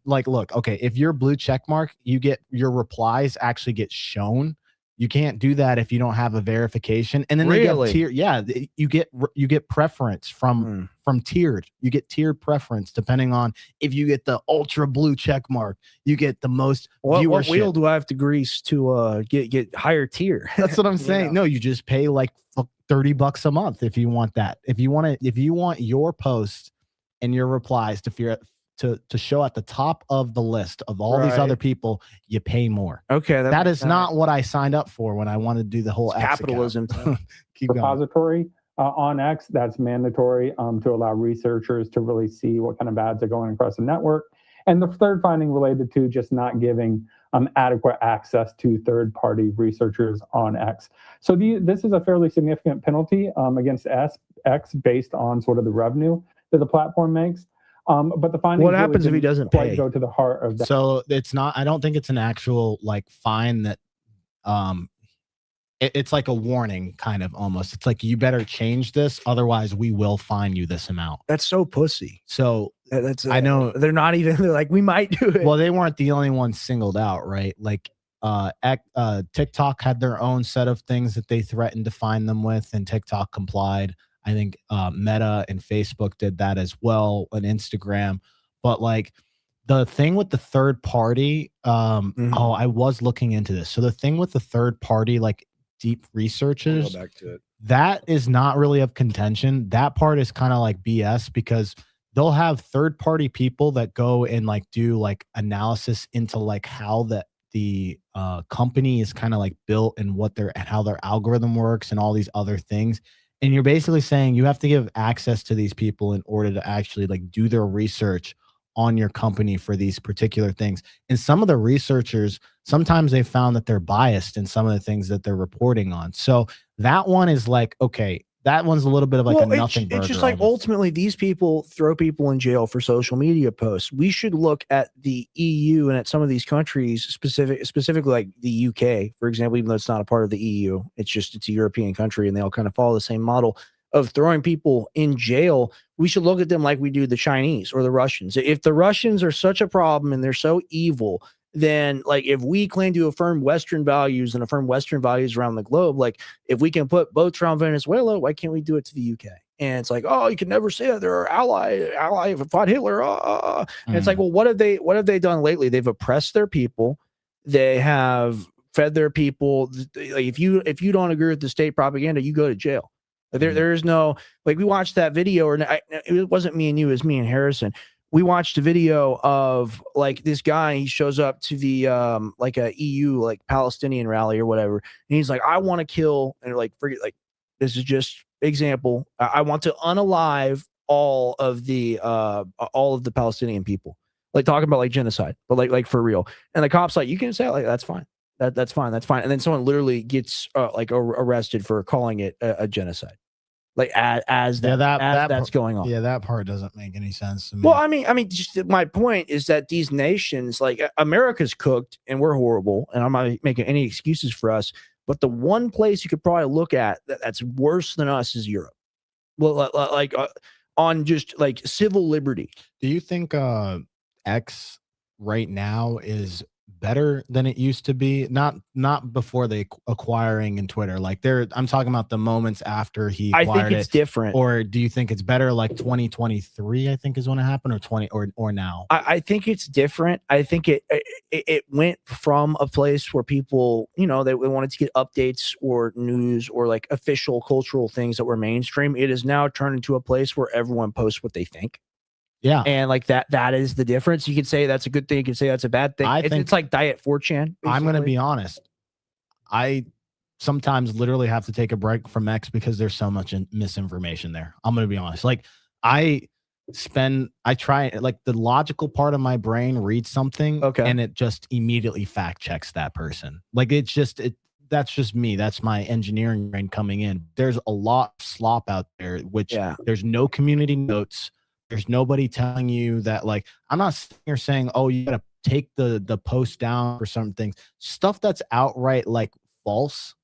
like, look, okay, if you're blue check mark, you get your replies actually get shown. You can't do that if you don't have a verification. And then they get tier. Yeah, you get preference from tiered. You get tiered preference depending on if you get the ultra blue check mark. You get the most viewership. What wheel do I have to grease to get higher tier? That's what I'm saying. No, you just pay like $30 a month if you want that. If you want your post and your replies to show at the top of the list of all these other people, you pay more. Okay. That is not what I signed up for when I wanted to do the whole capitalism. Keep repository on X that's mandatory to allow researchers to really see what kind of ads are going across the network. And the third finding related to just not giving adequate access to third-party researchers on X. So this is a fairly significant penalty against X based on sort of the revenue that the platform makes. But the finding. What happens if he doesn't pay? Go to the heart of that. So it's not. I don't think it's an actual like fine that. It's like a warning, kind of almost. It's like you better change this, otherwise we will fine you this amount. That's so pussy. So that's I know they're not even. They're like we might do it. Well, they weren't the only ones singled out, right? Like TikTok had their own set of things that they threatened to fine them with, and TikTok complied. I think Meta and Facebook did that as well, and Instagram. But like the thing with the third party, oh, I was looking into this. So the thing with the third party, like deep researchers, go back to it. That is not really of contention. That part is kind of like BS because they'll have third party people that go and like do like analysis into like how the company is kind of like built and how their algorithm works and all these other things. And you're basically saying you have to give access to these people in order to actually like do their research on your company for these particular things. And some of the researchers, sometimes they found that they're biased in some of the things that they're reporting on. So that one is like, okay, that one's a little bit of like a nothing burger. It's just like ultimately these people throw people in jail for social media posts. We should look at the EU and at some of these countries, specifically like the UK, for example, even though it's not a part of the EU, it's a European country and they all kind of follow the same model of throwing people in jail. We should look at them like we do the Chinese or the Russians. If the Russians are such a problem and they're so evil, then like if we claim to affirm Western values and affirm Western values around the globe, like if we can put boats around Venezuela, why can't we do it to the UK? And it's like, oh, you can never say that they're ally fought Hitler. And it's like, well, what have they done lately? They've oppressed their people. They have fed their people. Like if you don't agree with the state propaganda, you go to jail. There is no, like we watched that video, it wasn't me and you, it was me and Harrison. We watched a video of like this guy, he shows up to the like a EU like Palestinian rally or whatever, and he's like, I want to kill, and like forget, like this is just example, I want to unalive all of the Palestinian people, like talking about like genocide, but like for real. And the cops like, you can say it, like that's fine. That's fine. And then someone literally gets like arrested for calling it a genocide. Like as that's going on. Yeah, that part doesn't make any sense to me. Well, I mean, just my point is that these nations, like America's cooked and we're horrible, and I'm not making any excuses for us. But the one place you could probably look at that's worse than us is Europe. Well, like on just like civil liberty. Do you think X right now is better than it used to be? Not before they acquiring in Twitter. Like I'm talking about the moments after he acquired I think it's different. Or do you think it's better like 2023, I think is when it happened, or 20 or now? I think it's different. I think it went from a place where people, they wanted to get updates or news or like official cultural things that were mainstream. It is now turned into a place where everyone posts what they think. Yeah. And like that is the difference. You could say that's a good thing. You could say that's a bad thing. It's like Diet 4chan. I'm going to be honest. I sometimes literally have to take a break from X because there's so much misinformation there. I'm going to be honest. Like I try, like the logical part of my brain reads something and it just immediately fact checks that person. Like that's just me. That's my engineering brain coming in. There's a lot of slop out there, which there's no community notes. There's nobody telling you that, like, I'm not sitting here saying, oh, you got to take the post down for some things. Stuff that's outright like false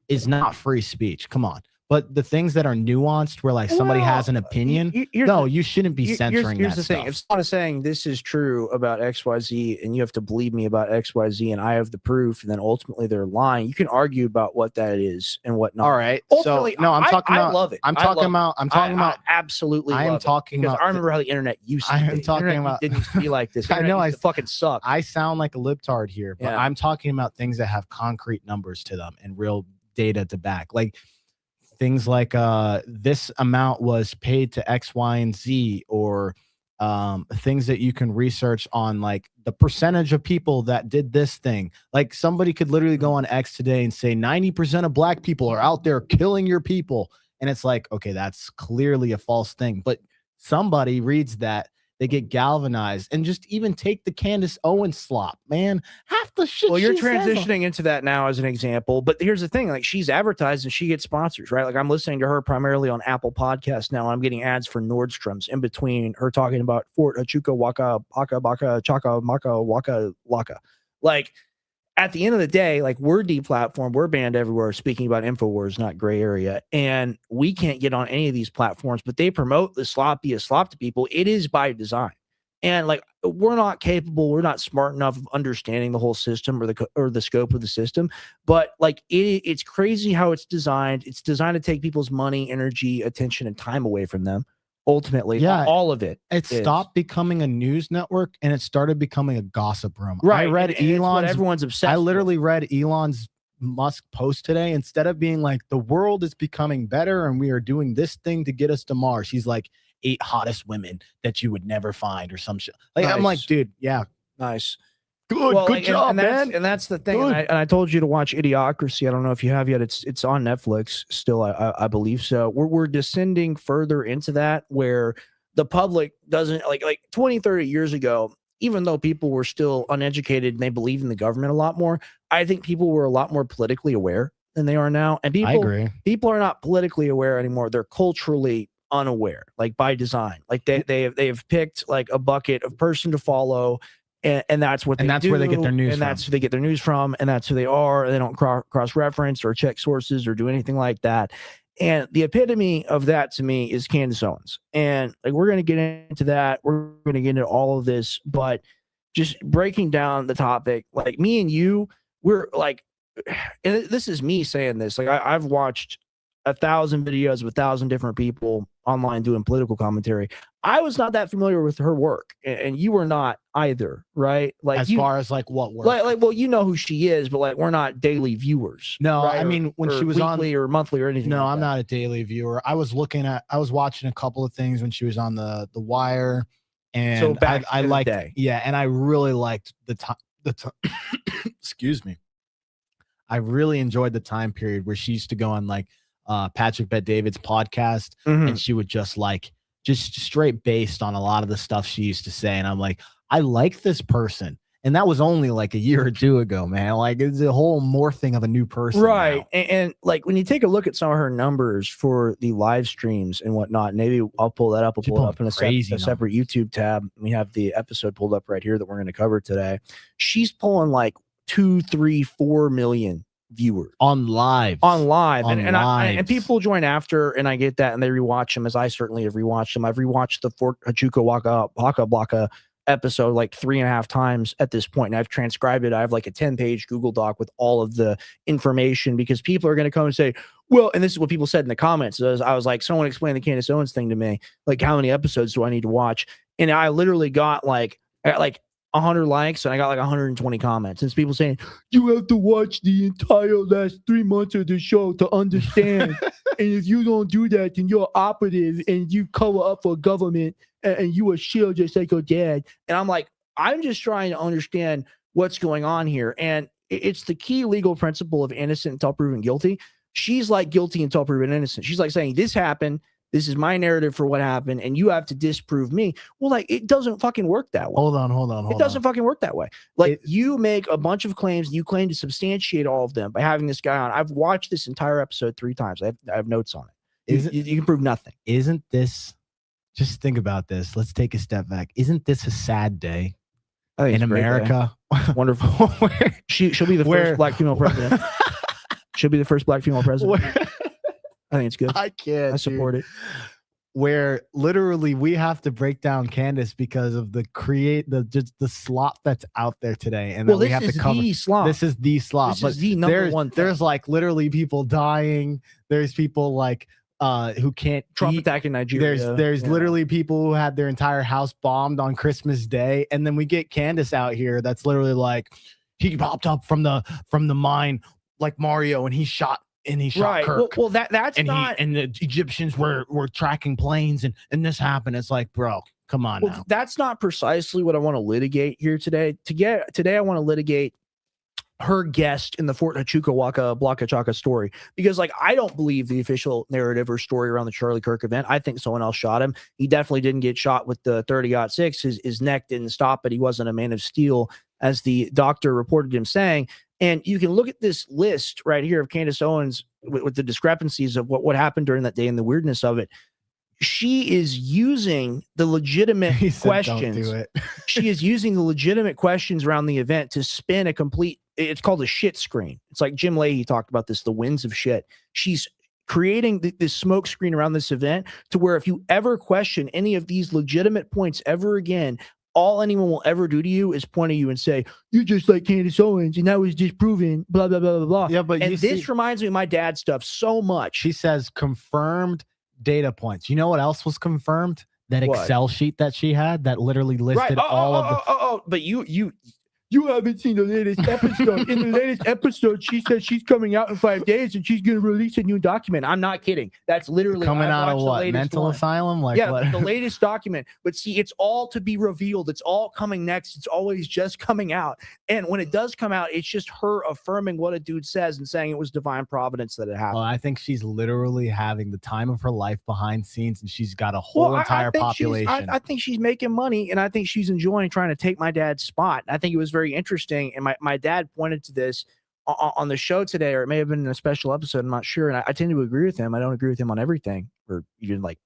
is not free speech. Come on. But the things that are nuanced where like somebody has an opinion, you shouldn't be censoring here's that the thing. stuff. If someone is saying this is true about XYZ and you have to believe me about XYZ and I have the proof, and then ultimately they're lying, you can argue about what that is and what not. All right. Ultimately, so no, I'm talking about, I love it. I'm talking about absolutely I am talking because about, I remember how the internet used to I be. am talking about didn't used to be like this. I know I fucking suck. I sound like a libtard here, but I'm talking about things that have concrete numbers to them and real data to back. Like things like this amount was paid to X, Y, and Z, or things that you can research on, like the percentage of people that did this thing. Like somebody could literally go on X today and say 90% of black people are out there killing your people. And it's like, okay, that's clearly a false thing. But somebody reads that, they get galvanized, and just even take the Candace Owens slop, man. Half the shit. Well, you're transitioning into that now as an example, but here's the thing: like she's advertised and she gets sponsors, right? Like I'm listening to her primarily on Apple Podcasts now. I'm getting ads for Nordstrom's in between her talking about Fort Chuka Waka Paka Baka Chaka Maka Waka Laka. Like at the end of the day, like we're deplatformed, we're banned everywhere speaking about InfoWars, not gray area. And we can't get on any of these platforms, but they promote the slop, be a slop to people. It is by design. And like, we're not capable, we're not smart enough of understanding the whole system or the scope of the system. But like, it's crazy how it's designed. It's designed to take people's money, energy, attention, and time away from them. Ultimately, yeah, all of it. It stopped becoming a news network and it started becoming a gossip room. Right. I read Elon's. What everyone's obsessed. I literally read Elon's Musk post today. Instead of being like, the world is becoming better and we are doing this thing to get us to Mars, he's like, 8 hottest women that you would never find or some shit. Like, nice. I'm like, dude, yeah, nice. Good job, man. And that's the thing. And I told you to watch Idiocracy. I don't know if you have yet. It's on Netflix still. I believe so. We're descending further into that where the public doesn't like 20, 30 years ago, even though people were still uneducated and they believed in the government a lot more, I think people were a lot more politically aware than they are now. And I agree. People are not politically aware anymore. They're culturally unaware, like by design. Like they've picked like a bucket of person to follow. And that's what that's where they get their news and from. that's who they get their news from, and that's who they are. They don't cross-reference or check sources or do anything like that. And the epitome of that to me is Candace Owens. And like we're going to get into that. We're going to get into all of this, but just breaking down the topic, like me and you, we're like, and this is me saying this. Like I've watched 1,000 videos of 1,000 different people online doing political commentary. I was not that familiar with her work, and you were not either, right? Like as far as like what work? Like, well, you know who she is, but like we're not daily viewers. No, right? I mean when she was weekly or monthly or anything. No, like I'm not a daily viewer. I was watching a couple of things when she was on the Wire, and so back I liked, day. yeah, and I really liked the time. Excuse me. I really enjoyed the time period where she used to go on like Patrick Bet-David's podcast, and she would just straight based on a lot of the stuff she used to say, and I'm like, I like this person, and that was only like a year or two ago, man. Like it's a whole morphing of a new person, right? And like when you take a look at some of her numbers for the live streams and whatnot, maybe I'll pull that up. I'll pull it up in a separate YouTube tab. We have the episode pulled up right here that we're going to cover today. She's pulling like 2, 3, 4 million viewers on live, and people join after, and I get that, and they rewatch them, as I certainly have rewatched them. I've rewatched the Fort Huachuca Waka Blaka episode like 3.5 times at this point, and I've transcribed it. I have like a 10-page Google Doc with all of the information, because people are going to come and say, well, and this is what people said in the comments. I was like, someone explain the Candace Owens thing to me. Like, how many episodes do I need to watch? And I literally got like 100 likes, and I got like 120 comments. And it's people saying, you have to watch the entire last 3 months of the show to understand. And if you don't do that, then you're operative and you cover up for government, and you a shield just like your dad. And I'm like, I'm just trying to understand what's going on here. And it's the key legal principle of innocent until proven guilty. She's like guilty until proven innocent. She's like saying, this happened. This is my narrative for what happened, and you have to disprove me. Well, like, it doesn't fucking work that way. Hold on. It doesn't fucking work that way. Like, you make a bunch of claims, and you claim to substantiate all of them by having this guy on. I've watched this entire episode 3 times. I have notes on it. You can prove nothing. Isn't this, just think about this. Let's take a step back. Isn't this a sad day in America? Wonderful. She'll be the first black female president. She'll be the first black female president. I think it's good. I can't. I support it. Where literally we have to break down Candace because of the slop that's out there today, and we have to cover. This is the slop. This is the number one thing. There's like literally people dying. There's people like who can't Trump eat. Attack in Nigeria. There's literally people who had their entire house bombed on Christmas Day, and then we get Candace out here that's literally like, he popped up from the mine like Mario, and he shot Kirk. Well, that's and not. And the Egyptians were tracking planes, and this happened. It's like, bro, come on now. That's not precisely what I want to litigate here today. Today, I want to litigate her guest in the Fort Huachuca Waka Blaka Chaka story, because like, I don't believe the official narrative or story around the Charlie Kirk event. I think someone else shot him. He definitely didn't get shot with the 30-06. His neck didn't stop, but he wasn't a man of steel, as the doctor reported him saying. And you can look at this list right here of Candace Owens with the discrepancies of what happened during that day and the weirdness of it. She is using the legitimate questions. Don't do it. She is using the legitimate questions around the event to spin a complete, it's called a shit screen. It's like Jim Leahy talked about this, the winds of shit. She's creating this smoke screen around this event to where if you ever question any of these legitimate points ever again, all anyone will ever do to you is point at you and say, you're just like Candace Owens, and that was disproven, blah, blah, blah, blah, blah. Yeah, but this reminds me of my dad's stuff so much. She says confirmed data points. You know what else was confirmed? That Excel sheet that she had that literally listed all of the. But you haven't seen the latest episode. In the latest episode, she said she's coming out in 5 days and she's going to release a new document. I'm not kidding. That's literally coming out of what? Mental asylum? Like, yeah, what? The latest document. But see, it's all to be revealed. It's all coming next. It's always just coming out. And when it does come out, it's just her affirming what a dude says and saying it was divine providence that it happened. Well, I think she's literally having the time of her life behind scenes, and she's got a whole entire population. I think she's making money, and I think she's enjoying trying to take my dad's spot. I think it was very interesting, and my dad pointed to this on the show today, or it may have been in a special episode, I'm not sure, and I tend to agree with him. I don't agree with him on everything, or even like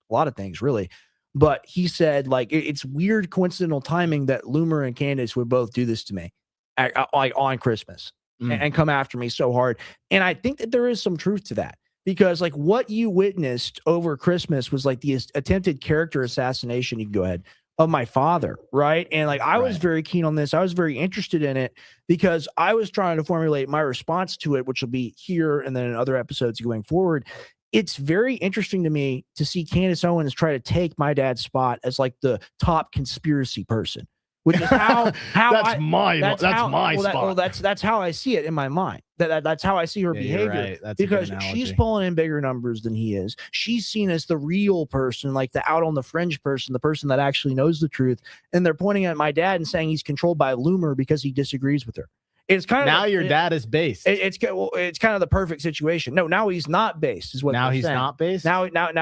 a lot of things, really, but he said, like, it's weird coincidental timing that Loomer and Candace would both do this to me, like on Christmas, and come after me so hard, and I think that there is some truth to that. Because like what you witnessed over Christmas was like the attempted character assassination. You can go ahead. Of my father, right? And like I was very keen on this. I was very interested in it because I was trying to formulate my response to it, which will be here and then in other episodes going forward. It's very interesting to me to see Candace Owens try to take my dad's spot as like the top conspiracy person, which is how that's my spot. That's how I see it in my mind. That's how I see her behavior. Right. That's because she's pulling in bigger numbers than he is. She's seen as the real person, like the out on the fringe person, the person that actually knows the truth. And they're pointing at my dad and saying he's controlled by Loomer because he disagrees with her. It's kind of now your dad is based. It's kind of the perfect situation. No, now he's not based. Is what now he's saying. Not based. Now he's not.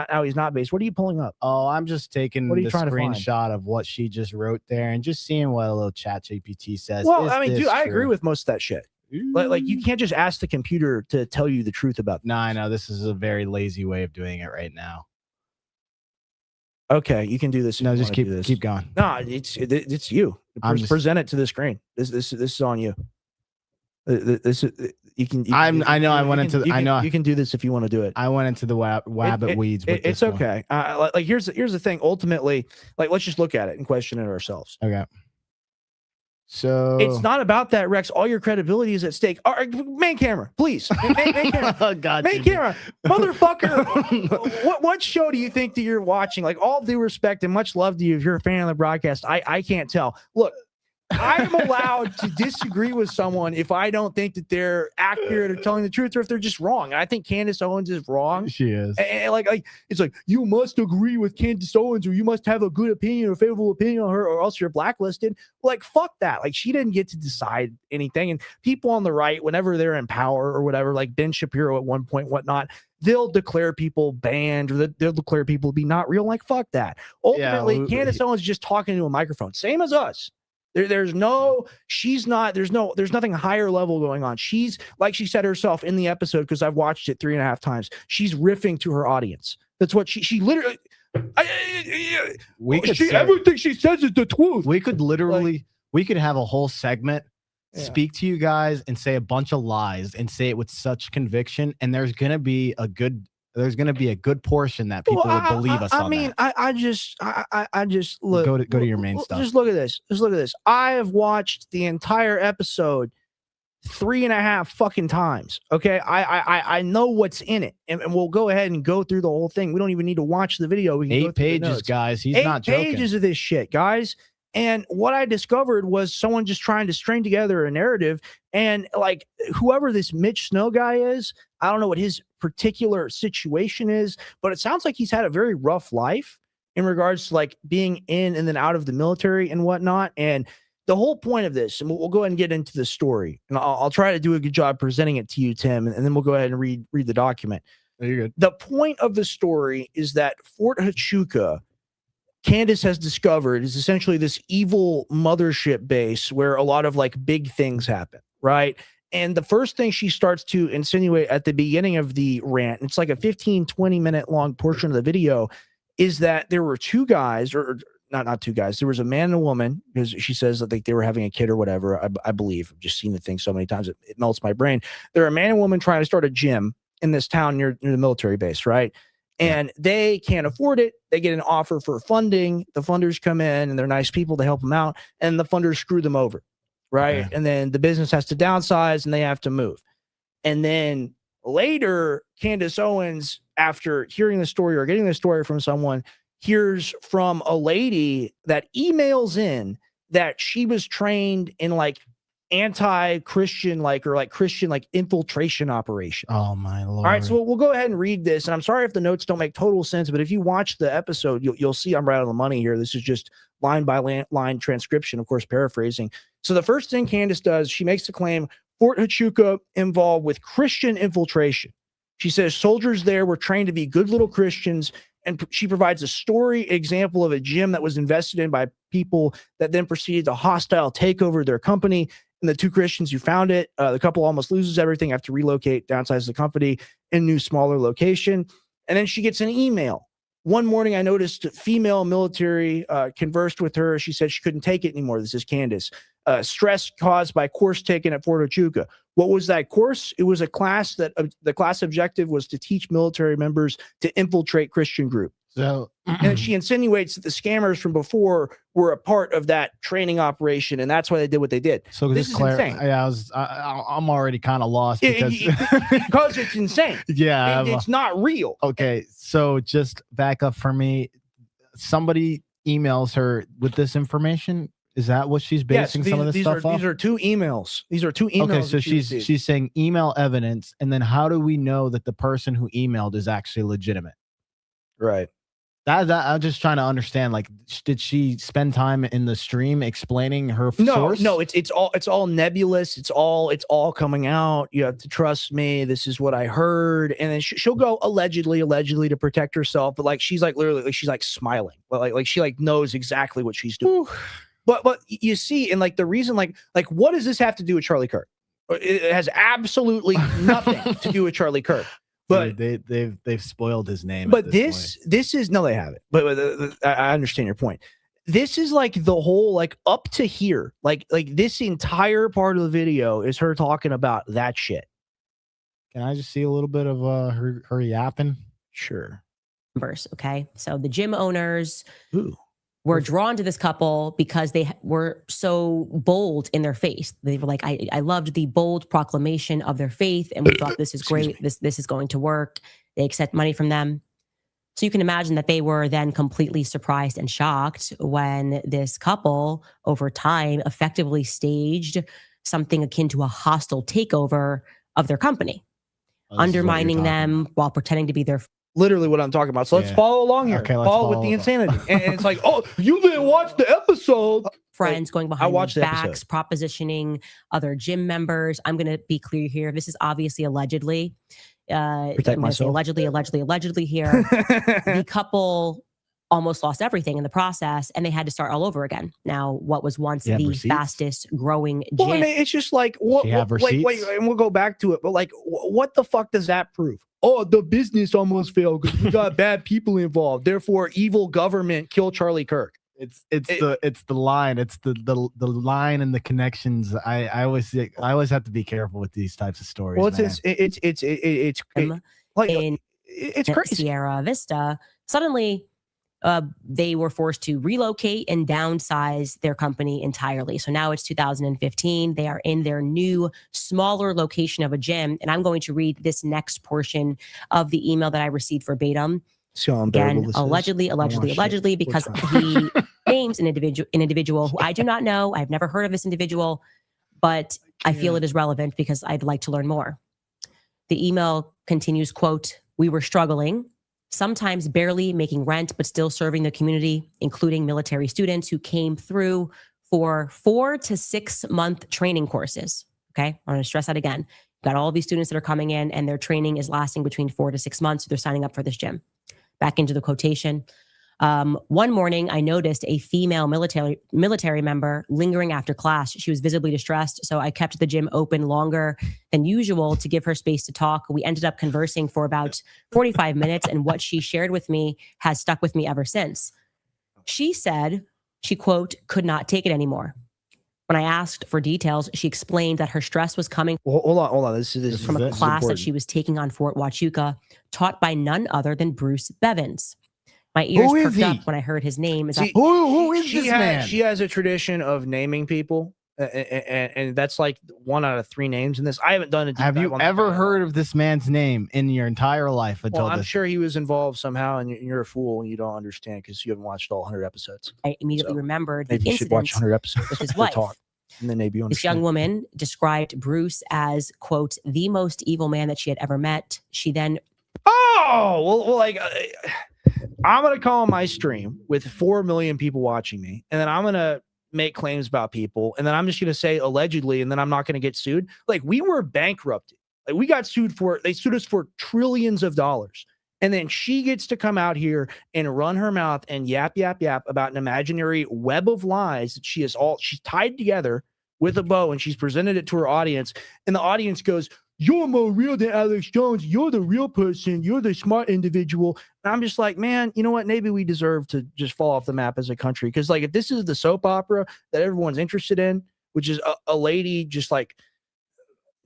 Now he's not based. What are you pulling up? Oh, I'm just taking the screenshot of what she just wrote there and just seeing what a little chat GPT says. Well, I mean, dude, I agree with most of that shit. Like you can't just ask the computer to tell you the truth about. No, I know this is a very lazy way of doing it right now. Okay, you can do this. No, just keep going. No, it's you. Present it to the screen. This is on you. This is you can. I know. I went into. I know you can do this if you want to do it. I went into the wabbit weeds. It's okay. Like here's the thing. Ultimately, like let's just look at it and question it ourselves. Okay. So it's not about that, Rex. All your credibility is at stake. All right, main camera, please. Main camera. Oh, God, main camera, motherfucker. What show do you think that you're watching? Like, all due respect and much love to you if you're a fan of the broadcast. I can't tell. Look, I'm allowed to disagree with someone if I don't think that they're accurate or telling the truth, or if they're just wrong. And I think Candace Owens is wrong. She is. And like it's like you must agree with Candace Owens, or you must have a good opinion or favorable opinion on her, or else you're blacklisted. Like fuck that. Like she didn't get to decide anything. And people on the right, whenever they're in power or whatever, like Ben Shapiro at one point, whatnot, they'll declare people banned, or they'll declare people to be not real. Like fuck that. Ultimately, Candace Owens is just talking to a microphone, same as us. There's nothing higher level going on. She's, like she said herself in the episode, because I've watched it 3.5 times, she's riffing to her audience. That's what she literally, everything she says is the truth. We could literally, we could have a whole segment, speak to you guys and say a bunch of lies and say it with such conviction. And there's going to be a good portion that people would believe us. I mean, I just look. Go to your main stuff. Just look at this. I have watched the entire episode 3.5 fucking times. Okay, I know what's in it, and we'll go ahead and go through the whole thing. We don't even need to watch the video. We can 8 pages, guys. He's not joking. 8 pages of this shit, guys. And what I discovered was someone just trying to string together a narrative. And like whoever this Mitch Snow guy is, I don't know what his particular situation is, but it sounds like he's had a very rough life in regards to like being in and then out of the military and whatnot. And the whole point of this, and we'll go ahead and get into the story, and I'll try to do a good job presenting it to you, Tim, and then we'll go ahead and read the document. You're good. The point of the story is that Fort Huachuca, Candace has discovered, is essentially this evil mothership base where a lot of like big things happen, right? And the first thing she starts to insinuate at the beginning of the rant, and it's like a 15-20 minute long portion of the video, is that there were two guys, or not two guys, there was a man and a woman, because she says that they were having a kid or whatever, I believe. I've just seen the thing so many times, it melts my brain. They're a man and woman trying to start a gym in this town near the military base, right? And they can't afford it. They get an offer for funding. The funders come in and they're nice people to help them out. And the funders screw them over. Right. Okay. And then the business has to downsize and they have to move. And then later, Candace Owens after hearing the story or getting the story from someone, hears from a lady that emails in that she was trained in like anti-Christian, Christian infiltration operation. Oh my Lord. All right, so we'll go ahead and read this. And I'm sorry if the notes don't make total sense, but if you watch the episode, you'll see I'm right on the money here. This is just line by line transcription, of course, paraphrasing. So the first thing Candace does, she makes the claim Fort Huachuca involved with Christian infiltration. She says soldiers there were trained to be good little Christians, and she provides a story example of a gym that was invested in by people that then proceeded to hostile take over their company. And the two Christians who found it, the couple almost loses everything, have to relocate, downsize the company in a new, smaller location. And then she gets an email. One morning, I noticed female military conversed with her. She said she couldn't take it anymore. This is Candace. Stress caused by course taken at Fort Huachuca. What was that course? It was a class that the class objective was to teach military members to infiltrate Christian group. So, and she insinuates that the scammers from before were a part of that training operation, and that's why they did what they did. So this is insane. Yeah, I'm already kind of lost because it's insane. Yeah, it's not real. Okay, so just back up for me. Somebody emails her with this information. Is that what she's basing some of this stuff off? These are two emails. These are two emails. Okay, so she's saying email evidence, and then how do we know that the person who emailed is actually legitimate? Right. That I'm just trying to understand. Like, did she spend time in the stream explaining her source? No. It's all nebulous. It's all coming out. You have to trust me. This is what I heard, and then she'll go allegedly to protect herself. But like she's like literally she's like smiling. Like she like knows exactly what she's doing. But you see, and like the reason like what does this have to do with Charlie Kirk? It has absolutely nothing to do with Charlie Kirk. But they've spoiled his name. But this is no, they haven't. But I understand your point. This is like the whole like up to here, like this entire part of the video is her talking about that shit. Can I just see a little bit of her yapping? Sure. Okay, so the gym owners were drawn to this couple because they were so bold in their faith. They were like, I loved the bold proclamation of their faith, and we thought this is great. This is going to work. They accept money from them. So you can imagine that they were then completely surprised and shocked when this couple over time effectively staged something akin to a hostile takeover of their company, undermining them while pretending to be their literally what I'm talking about. So let's follow along here. Okay, follow with the insanity. And it's like, oh, you didn't watch the episode. Friends going behind their backs, propositioning other gym members. I'm going to be clear here. This is obviously allegedly. Protect myself. Allegedly here. The couple almost lost everything in the process, and they had to start all over again. Now, what was once the fastest growing gym? Well, I mean, it's just like, wait, and we'll go back to it, but like, what the fuck does that prove? Oh, the business almost failed because we got bad people involved. Therefore, evil government killed Charlie Kirk. It's the line. It's the line and the connections. I always have to be careful with these types of stories. Well, it's crazy. Sierra Vista suddenly. They were forced to relocate and downsize their company entirely. So now it's 2015. They are in their new, smaller location of a gym. And I'm going to read this next portion of the email that I received verbatim. So again, allegedly, because he names an individual who I do not know. I've never heard of this individual, but I feel it is relevant because I'd like to learn more. The email continues, quote, "We were struggling, sometimes barely making rent, but still serving the community, including military students who came through for 4 to 6 month training courses." Okay, I want to stress that again. You've got all these students that are coming in and their training is lasting between 4 to 6 months. So they're signing up for this gym. Back into the quotation. One morning, I noticed a female military member lingering after class. She was visibly distressed, so I kept the gym open longer than usual to give her space to talk. We ended up conversing for about 45 minutes, and what she shared with me has stuck with me ever since. She said she, quote, could not take it anymore. When I asked for details, she explained that her stress was coming hold on. This is from a class that she was taking on Fort Huachuca, taught by none other than Bruce Bevins. My ears perked up when I heard his name. Who is this man? She has a tradition of naming people And that's like 1 out of 3 names in this. I haven't done a deep Have dive you on the ever guy. heard of this man's name in your entire life until Well, I'm this? sure he was involved somehow, and you're a fool and you don't understand because you haven't watched all 100 episodes. I immediately remembered the Maybe you should watch incident 100 episodes with his to wife. talk, and then maybe you This young understand. woman described Bruce as, quote, the most evil man that she had ever met. She then, well, like I'm gonna call my stream with 4 million people watching me, and then I'm gonna make claims about people, and then I'm just gonna say allegedly, and then I'm not gonna get sued. Like, we were bankrupted. Like, we got sued for, they sued us for trillions of dollars. And then she gets to come out here and run her mouth and yap about an imaginary web of lies that she's tied together with a bow, and she's presented it to her audience. And the audience goes, "You're more real than Alex Jones. You're the real person. You're the smart individual." And I'm just like, man, you know what? Maybe we deserve to just fall off the map as a country. Because, like, if this is the soap opera that everyone's interested in, which is a lady just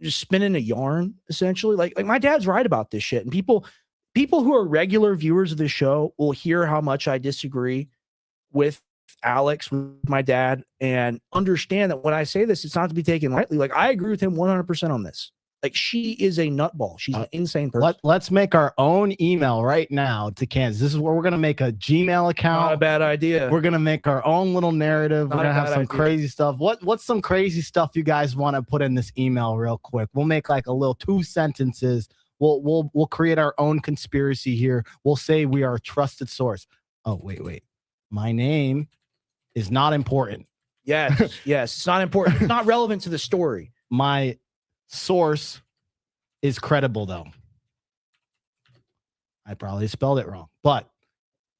spinning a yarn, essentially, like my dad's right about this shit. And people who are regular viewers of the show will hear how much I disagree with Alex, with my dad, and understand that when I say this, it's not to be taken lightly. Like, I agree with him 100% on this. Like, she is a nutball. She's an insane person. Let's make our own email right now to Kansas. This is where we're going to make a Gmail account. Not a bad idea. We're going to make our own little narrative. We're going to have some crazy stuff. What's some crazy stuff you guys want to put in this email real quick? We'll make like a little 2 sentences. We'll create our own conspiracy here. We'll say we are a trusted source. Oh, wait. My name is not important. Yes, it's not important. It's not relevant to the story. My source is credible, though. I probably spelled it wrong. But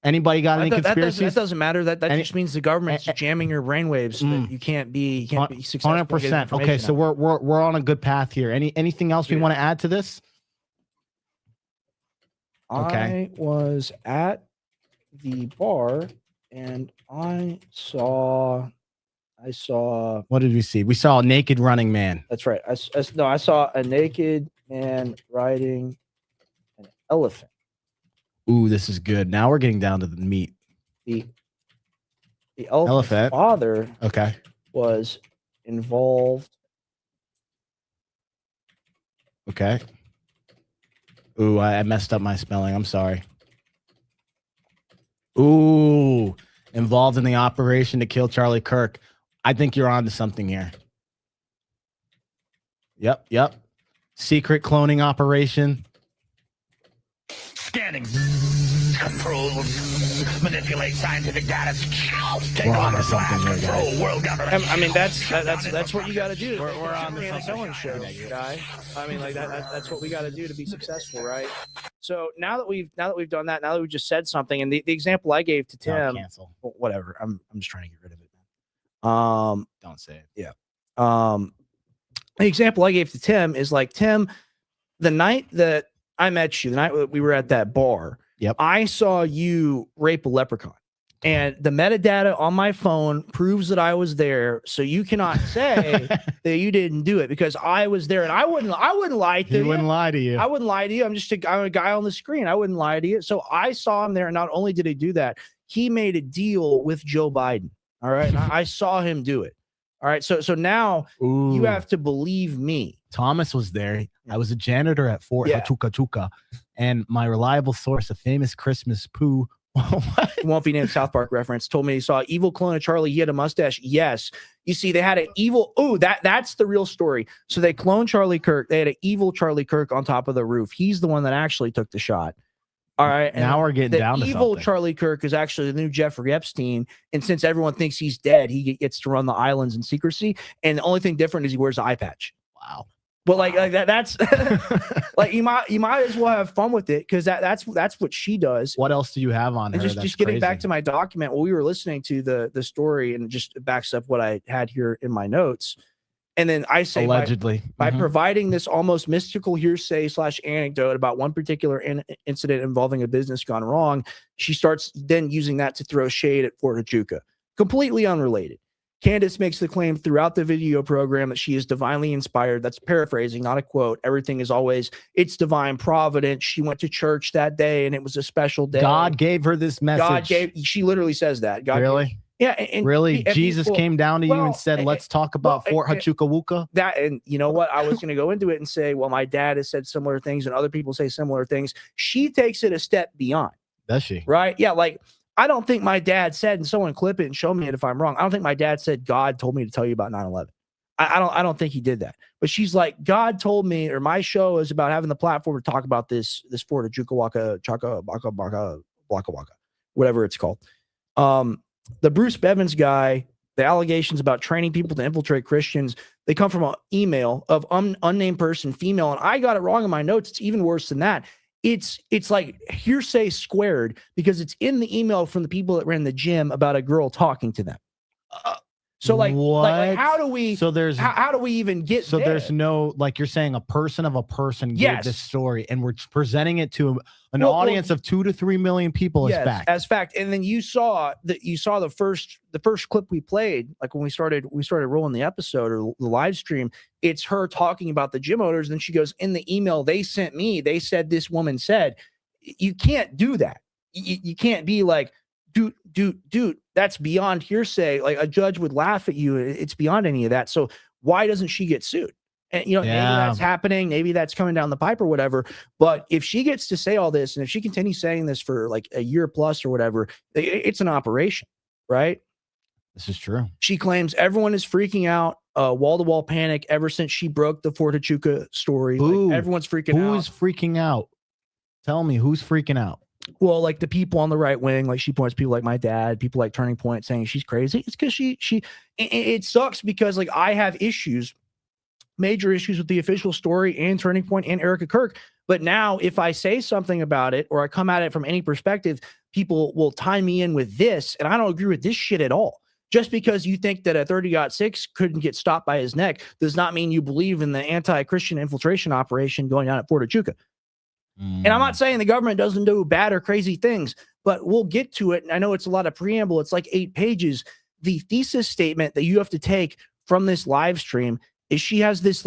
anybody got any conspiracies? That doesn't matter. That just means the government's jamming your brainwaves so that you can't be successful. 100%. Okay, so we're on a good path here. Anything else we want to add to this? Okay. I was at the bar and I saw. What did we see? We saw a naked running man. That's right. I saw a naked man riding an elephant. Ooh, this is good. Now we're getting down to the meat. The elephant's father, was involved. Okay. Ooh, I messed up my spelling. I'm sorry. Ooh, involved in the operation to kill Charlie Kirk. I think you're on to something here. Yep. Secret cloning operation. Scanning. Control. Manipulate scientific data. We're on to something here, guys. World government. I mean, that's what you got to do. We're on the Candace show, guy. I mean, like that's what we got to do to be successful, right? So now that we've done that, now that we've just said something, and the example I gave to Tim, whatever. I'm just trying to get rid of it. Don't say it. Yeah. The example I gave to Tim is like, Tim, the night that I met you, the night we were at that bar, I saw you rape a leprechaun. And the metadata on my phone proves that I was there. So you cannot say that you didn't do it because I was there, and I wouldn't lie to you. He wouldn't lie to you. I wouldn't lie to you. I'm a guy on the screen. I wouldn't lie to you. So I saw him there. And not only did he do that, he made a deal with Joe Biden. All right. And I saw him do it. All right. So now you have to believe me. Thomas was there. I was a janitor at Fort Huachuca Chuca, and my reliable source, a famous Christmas poo. It won't be named South Park reference. Told me he saw an evil clone of Charlie. He had a mustache. Yes. You see, they had an evil. Oh, that's the real story. So they cloned Charlie Kirk. They had an evil Charlie Kirk on top of the roof. He's the one that actually took the shot. All right. And now we're getting down to evil something. Charlie Kirk is actually the new Jeffrey Epstein. And since everyone thinks he's dead, he gets to run the islands in secrecy. And the only thing different is he wears an eye patch. Wow. But like that's like you might as well have fun with it because that's what she does. What else do you have on her? And just getting back to my document, while we were listening to the story, and just backs up what I had here in my notes. And then I say allegedly by providing this almost mystical hearsay / anecdote about one particular incident involving a business gone wrong, she starts then using that to throw shade at Fort Huachuca, completely unrelated. Candace makes the claim throughout the video program that she is divinely inspired. That's paraphrasing, not a quote. Everything is always, it's divine providence. She went to church that day and it was a special day. God gave her this message. She literally says that. God really? Yeah, and really, Jesus came down to you and said, "Let's talk about Fort Huachuca." That, and you know what? I was going to go into it and say, well, my dad has said similar things, and other people say similar things. She takes it a step beyond. Does she? Right? Yeah. Like, I don't think my dad said, and someone clip it and show me it if I'm wrong. I don't think my dad said God told me to tell you about 9/11. I don't think he did that. But she's like, God told me, or my show is about having the platform to talk about this Fort of Jukawaca, Chaka, Baka, Baka, Waka Waka, whatever it's called. The Bruce Bevins guy, the allegations about training people to infiltrate Christians, they come from an email of unnamed person, female, and I got it wrong in my notes. It's even worse than that. It's like hearsay squared because it's in the email from the people that ran the gym about a girl talking to them. So like how do we? So there's how do we even get? So there? There's no, like, you're saying a person of a person gave this story, and we're presenting it to an audience of 2 to 3 million people as fact. And then you saw the first clip we played, like when we started rolling the episode or the live stream. It's her talking about the gym owners. And then she goes, in the email they sent me, they said this woman said. You can't do that. You can't be like, dude, that's beyond hearsay. Like, a judge would laugh at you. It's beyond any of that. So why doesn't she get sued? And, maybe that's happening. Maybe that's coming down the pipe or whatever. But if she gets to say all this, and if she continues saying this for like a year plus or whatever, it's an operation, right? This is true. She claims everyone is freaking out, wall-to-wall panic ever since she broke the Fort Huachuca story. Like, everyone's freaking out. Who's freaking out? Tell me, who's freaking out? Well, like the people on the right wing, like she points people like my dad, people like Turning Point saying she's crazy. It's because it sucks because like I have major issues with the official story and Turning Point and Erica Kirk. But now if I say something about it or I come at it from any perspective, people will tie me in with this. And I don't agree with this shit at all. Just because you think that a 30-06 couldn't get stopped by his neck does not mean you believe in the anti-Christian infiltration operation going on at Fort Huachuca. And I'm not saying the government doesn't do bad or crazy things, but we'll get to it. And I know it's a lot of preamble. It's like 8 pages. The thesis statement that you have to take from this live stream is she has this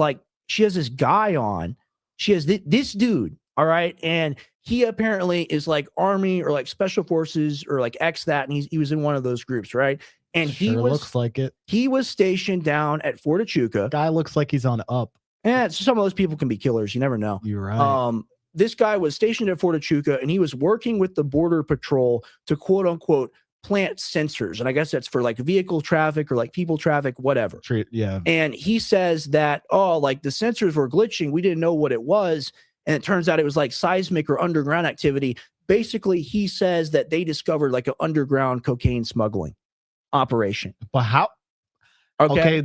guy on. She has this dude. All right. And he apparently is like Army or like Special Forces or like that. And he was in one of those groups. Right. And looks like it. He was stationed down at Fort Huachuca. Guy looks like he's on up. And some of those people can be killers. You never know. You're right. This guy was stationed at Fort Huachuca, and he was working with the Border Patrol to quote unquote plant sensors. And I guess that's for like vehicle traffic or like people traffic, whatever. Yeah. And he says that, like the sensors were glitching. We didn't know what it was. And it turns out it was like seismic or underground activity. Basically, he says that they discovered like an underground cocaine smuggling operation. But how? Okay,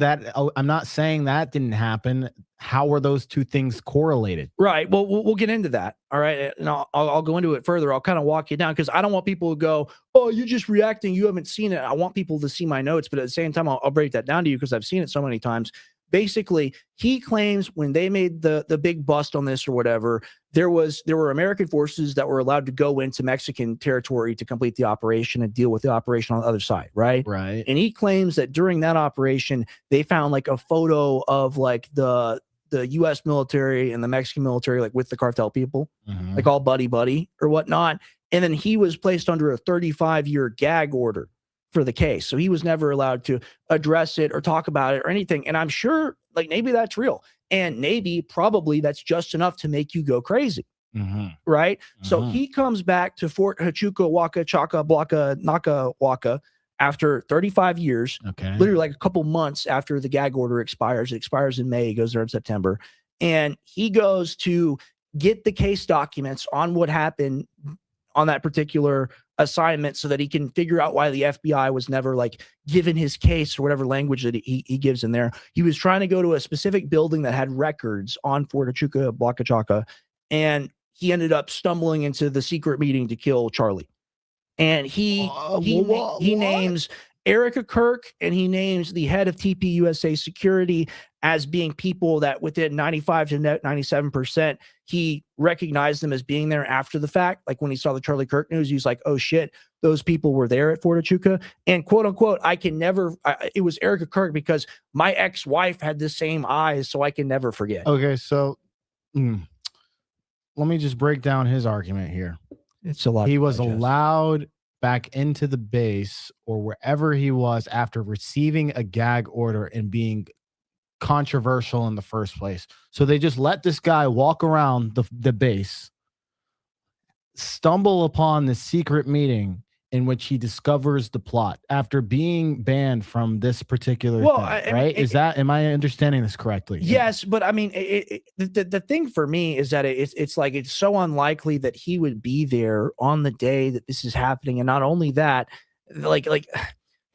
I'm not saying that didn't happen. How were those two things correlated? Right. Well, we'll get into that. All right. And I'll go into it further. I'll kind of walk you down because I don't want people to go, oh, you're just reacting. You haven't seen it. I want people to see my notes. But at the same time, I'll break that down to you because I've seen it so many times. Basically, he claims when they made the big bust on this or whatever, there were American forces that were allowed to go into Mexican territory to complete the operation and deal with the operation on the other side, right? Right. And he claims that during that operation, they found like a photo of like the U.S. military and the Mexican military, like with the cartel people, like all buddy or whatnot. And then he was placed under a 35-year gag order for the case. So he was never allowed to address it or talk about it or anything. And I'm sure like maybe that's real. And probably that's just enough to make you go crazy. Right. So he comes back to Fort Huachuca, Waka, Chaka, Blaka, Naka, Waka after 35 years, literally like a couple months after the gag order expires. It expires in May, it goes there in September. And he goes to get the case documents on what happened on that particular assignment so that he can figure out why the FBI was never like given his case or whatever language that he gives in there. He was trying to go to a specific building that had records on Fort Huachuca, Blaka Chaka, and he ended up stumbling into the secret meeting to kill Charlie. And he names Erica Kirk and he names the head of TP USA Security as being people that within 95 to 97%, he recognized them as being there after the fact. Like when he saw the Charlie Kirk news, he's like, oh shit, those people were there at Fort Huachuca. And quote unquote, it was Erica Kirk because my ex-wife had the same eyes, so I can never forget. Okay, so let me just break down his argument here. It's a lot. He was allowed back into the base or wherever he was after receiving a gag order and being controversial in the first place. So they just let this guy walk around the base, stumble upon the secret meeting in which he discovers the plot after being banned from this particular thing, right? Am I understanding this correctly? Yes, but I mean, the thing for me is that it's like it's so unlikely that he would be there on the day that this is happening, and not only that, like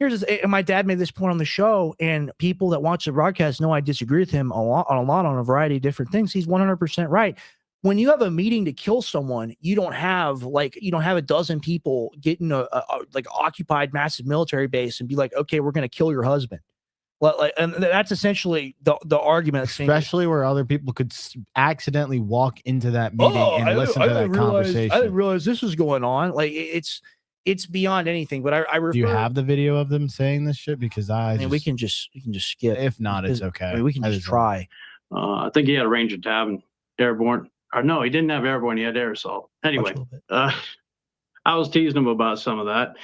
here's my dad made this point on the show, and people that watch the broadcast know I disagree with him a lot on a variety of different things. He's 100% right. When you have a meeting to kill someone, you don't have a dozen people getting a occupied massive military base and be like, okay, we're going to kill your husband. And that's essentially the argument. Especially where other people could accidentally walk into that meeting and listen to that conversation. I didn't realize this was going on. Like it's beyond anything. But I refer. Do you have the video of them saying this shit? Because we can just skip. If not, it's okay. I mean, we can just try. I think he had a Ranger tab and airborne. Or no, he didn't have airborne. He had air assault. Anyway, I was teasing him about some of that.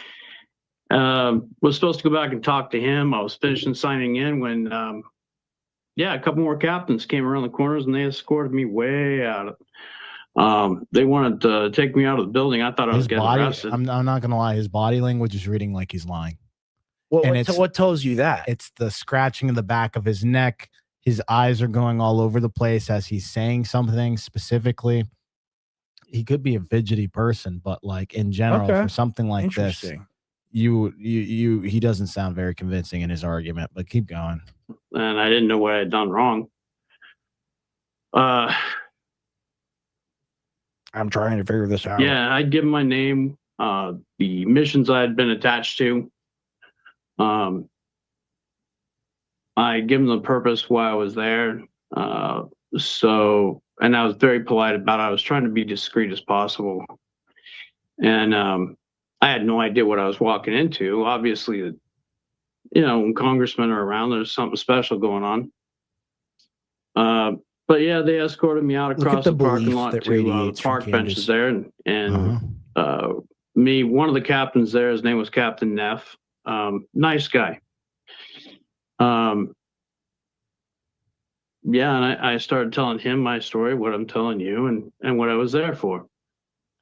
Was supposed to go back and talk to him. I was finishing signing in when, a couple more captains came around the corners and they escorted me way out. They wanted to take me out of the building. I thought I was getting arrested. I'm not gonna lie. His body language is reading like he's lying. What tells you that? It's the scratching in the back of his neck. His eyes are going all over the place as he's saying something specifically. He could be a fidgety person, but like in general, for something like this, he doesn't sound very convincing in his argument, but keep going. And I didn't know what I had done wrong. I'm trying to figure this out. Yeah, I'd given my name, the missions I had been attached to. I give them the purpose why I was there. And I was very polite about it. I was trying to be discreet as possible. And I had no idea what I was walking into. Obviously, when congressmen are around, there's something special going on. But yeah, they escorted me out across the parking lot to park benches there. And one of the captains there, his name was Captain Neff. Nice guy. And I started telling him my story, what I'm telling you, and what I was there for.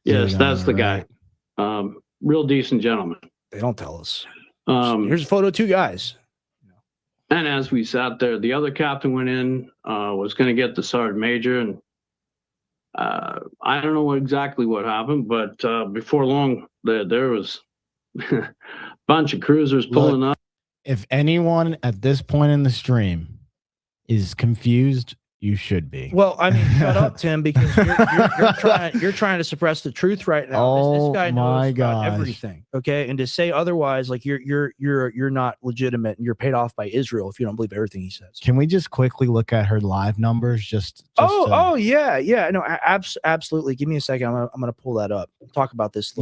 Yes, that's the guy. Real decent gentleman. They don't tell us. Here's a photo of two guys. And as we sat there, the other captain went in, was going to get the sergeant major, and I don't know exactly what happened, but before long, there was a bunch of cruisers pulling up. If anyone at this point in the stream is confused, you should be. Well, I mean, shut up, Tim, because you're trying to suppress the truth right now. This guy knows about everything. Okay, and to say otherwise, like you're not legitimate and you're paid off by Israel if you don't believe everything he says. Can we just quickly look at her live numbers? Yeah. No, absolutely. Give me a second. I'm gonna pull that up. Talk about this.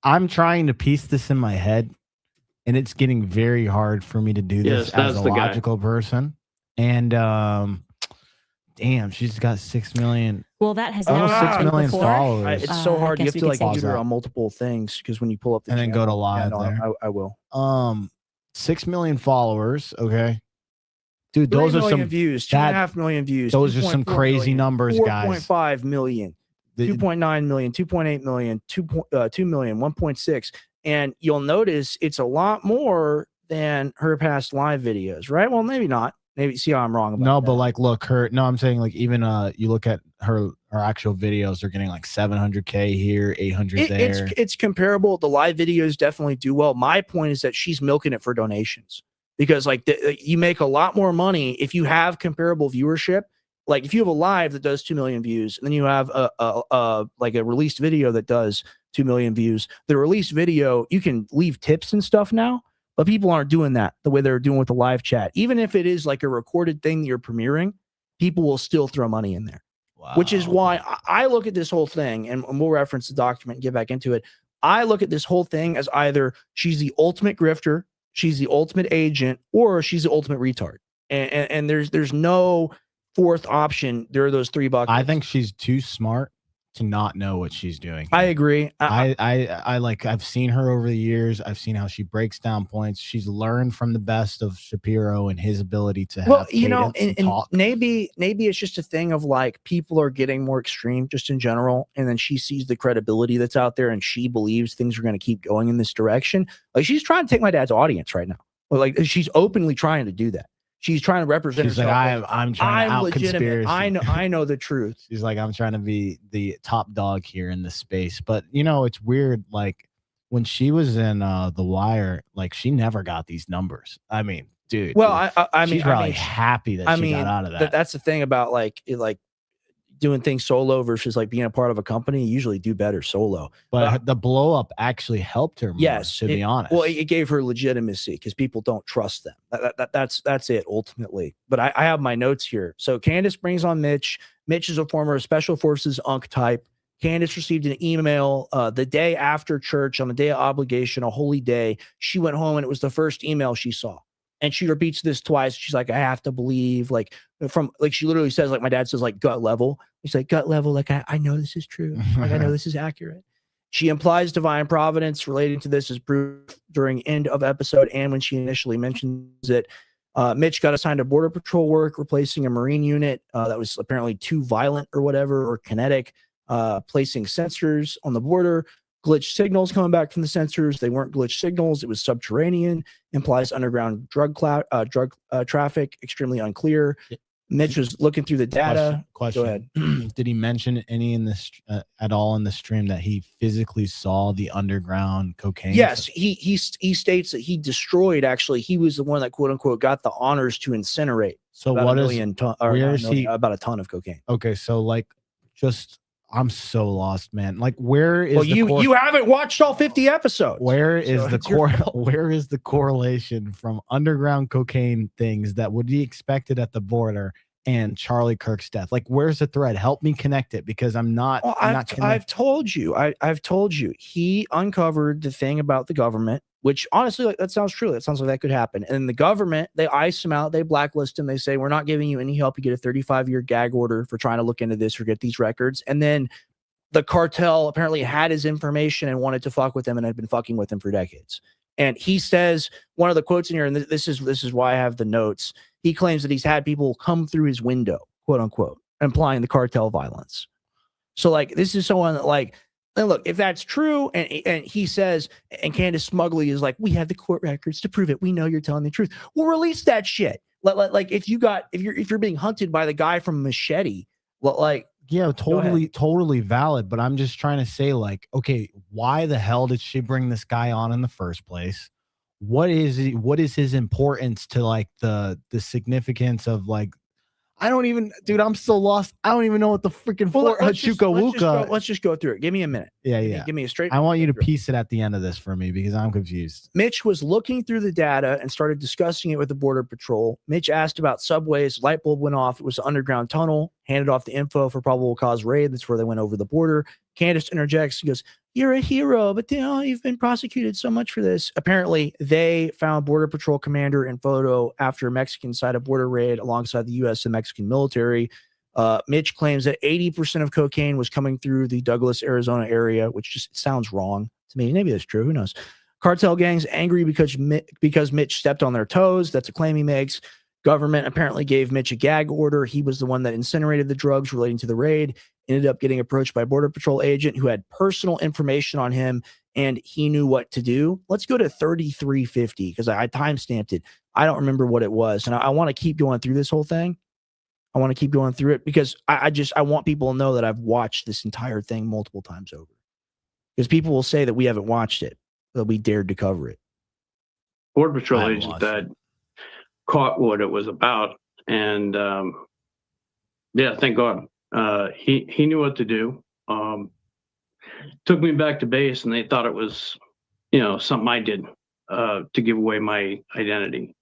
I'm trying to piece this in my head, and it's getting very hard for me to do this as a logical person. And damn, she's got 6 million. Well, that has almost 6 million followers. It's so hard. You have to like do it on multiple things because when you pull up the and then go to live I will. 6 million followers. Okay, dude, those are some views. 2.5 million views. Those are some crazy numbers, guys. 4.5 million. 2.9 million, 2.8 million, 2 million, 1.6. And you'll notice it's a lot more than her past live videos, right? Well, maybe not. Maybe see how I'm wrong about that. But like, look, I'm saying like even you look at her actual videos, they're getting like 700K here, 800 there. It's comparable. The live videos definitely do well. My point is that she's milking it for donations because like you make a lot more money if you have comparable viewership. Like if you have a live that does 2 million views, and then you have a released video that does 2 million views. The released video, you can leave tips and stuff now, but people aren't doing that the way they're doing with the live chat. Even if it is like a recorded thing that you're premiering, people will still throw money in there. Wow. Which is why I look at this whole thing, and we'll reference the document and get back into it. I look at this whole thing as either she's the ultimate grifter, she's the ultimate agent, or she's the ultimate retard. And there's no fourth option. There are those three buckets. I think she's too smart to not know what she's doing. I agree. I like, I've seen her over the years. I've seen how she breaks down points. She's learned from the best of Shapiro and his ability to have and talk. Maybe it's just a thing of like people are getting more extreme just in general, and then she sees the credibility that's out there and she believes things are going to keep going in this direction. Like she's trying to take my dad's audience right now. Like she's openly trying to do that. She's trying to represent She's herself. like, I'm trying to out conspiracy. I know the truth. She's like, I'm trying to be the top dog here in this space. But you know, it's weird. Like when she was in The Wire, like she never got these numbers. I mean, dude. Well, I mean, she's probably happy that she got out of that. That's the thing about like doing things solo versus like being a part of a company. You usually do better solo. But the blow up actually helped her more, to be honest. Well, it gave her legitimacy because people don't trust them. That's it ultimately. But I have my notes here. So Candace brings on Mitch. Mitch is a former Special Forces UNC type. Candace received an email the day after church on the day of obligation, a holy day. She went home and it was the first email she saw. And she repeats this twice. She's like, I have to believe, like she literally says, like my dad says, like gut level. He's like, gut level, like I know this is true. Like I know this is accurate. She implies divine providence relating to this as proof during end of episode and when she initially mentions it. Mitch got assigned to Border Patrol work, replacing a Marine unit that was apparently too violent or whatever, or kinetic, placing sensors on the border. Glitch signals coming back from the sensors. They weren't glitch signals. It was subterranean. Implies underground drug traffic. Extremely unclear. Mitch was looking through the data. Question. Go ahead. Did he mention any in this at all in the stream that he physically saw the underground cocaine? Yes, he states that he destroyed. Actually, he was the one that quote unquote got the honors to incinerate. So about what a is million ton, where is he? About a ton of cocaine. Okay, so like just. I'm so lost, man. Like, where is you haven't watched all 50 episodes? Where is where is the correlation from underground cocaine things that would be expected at the border and Charlie Kirk's death? Like, where's the thread? Help me connect it because I'm not. Well, I've told you. I've told you. He uncovered the thing about the government, which honestly, like, that sounds true. That sounds like that could happen. And the government, they ice him out. They blacklist him. They say, we're not giving you any help. You get a 35-year gag order for trying to look into this or get these records. And then the cartel apparently had his information and wanted to fuck with him and had been fucking with him for decades. And he says, one of the quotes in here, and this is why I have the notes. He claims that he's had people come through his window, quote unquote, implying the cartel violence. So like, this is someone that like, and look, if that's true, and he says, and Candace smugly is like, we have the court records to prove it. We know you're telling the truth. Well, release that shit. Like if you're being hunted by the guy from Machete, like, yeah, totally valid. But I'm just trying to say, like, okay, why the hell did she bring this guy on in the first place? What is his importance to like the significance of like, I don't even, dude, I'm so lost. I don't even know what the freaking let's just go through it. Give me a minute. Give me a straight. I want you to piece it at the end of this for me because I'm confused. Mitch was looking through the data and started discussing it with the Border Patrol. Mitch asked about subways. Light bulb went off. It was an underground tunnel. Handed off the info for probable cause raid. That's where they went over the border. Candace interjects. He goes, "You're a hero, but you've been prosecuted so much for this." Apparently, they found Border Patrol commander in photo after a Mexican side of border raid alongside the U.S. and Mexican military. Mitch claims that 80% of cocaine was coming through the Douglas, Arizona area, which just sounds wrong to me. Maybe that's true. Who knows? Cartel gangs angry because Mitch stepped on their toes. That's a claim he makes. Government apparently gave Mitch a gag order. He was the one that incinerated the drugs relating to the raid. Ended up getting approached by a Border Patrol agent who had personal information on him, and he knew what to do. Let's go to 3350 because I time-stamped it. I don't remember what it was, and I want to keep going through this whole thing. I want to keep going through it because I want people to know that I've watched this entire thing multiple times over. Because people will say that we haven't watched it, that we dared to cover it. Border Patrol agent that caught what it was about, and yeah, thank God. He knew what to do. Took me back to base, and they thought it was, something I did to give away my identity.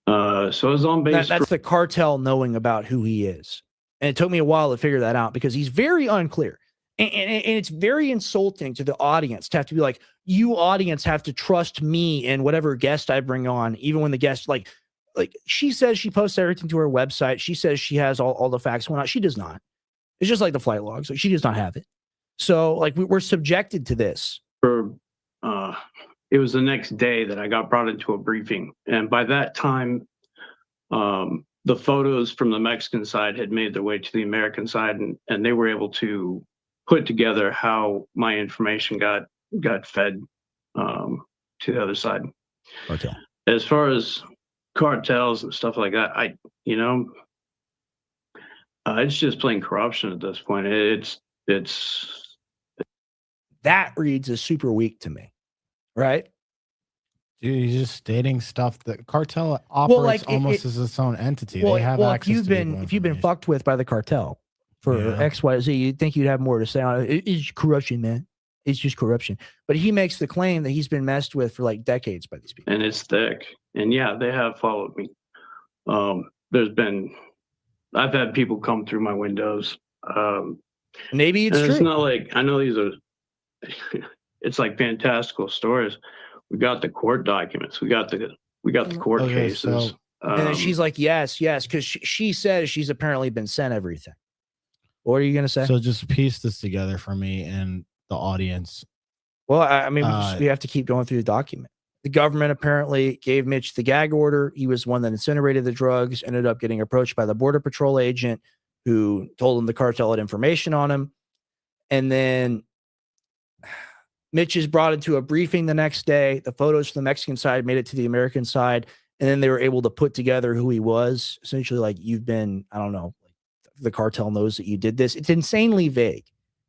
So I was on base. That's the cartel knowing about who he is, and it took me a while to figure that out because he's very unclear, and it's very insulting to the audience to have to be like, you audience have to trust me and whatever guest I bring on, even when the guest like she says she posts everything to her website. She says she has all the facts. Well, she does not. It's just like the flight logs. Like, she does not have it. So like we're subjected to this. It was the next day that I got brought into a briefing. And by that time, the photos from the Mexican side had made their way to the American side, and they were able to put together how my information got fed to the other side. Cartel. As far as cartels and stuff like that, it's just plain corruption at this point. It's that reads as super weak to me, right? Dude, he's just stating stuff that cartel operates almost as its own entity. They have access if you've been fucked with by the cartel for X, Y, Z, you'd think you'd have more to say on it. It's corruption, man. It's just corruption. But he makes the claim that he's been messed with for like decades by these people. And it's thick. And yeah, they have followed me. I've had people come through my windows. Maybe it's true. It's not like, I know these are, it's like fantastical stories. We got the court documents. We got the court cases. And then she's like, yes, because she says she's apparently been sent everything. What are you going to say? So just piece this together for me and the audience. Well, I mean, we have to keep going through the document. The government apparently gave Mitch the gag order. He was one that incinerated the drugs, ended up getting approached by the Border Patrol agent who told him the cartel had information on him. And then Mitch is brought into a briefing the next day. The photos from the Mexican side made it to the American side. And then they were able to put together who he was. Essentially, like, you've been, I don't know, the cartel knows that you did this. It's insanely vague.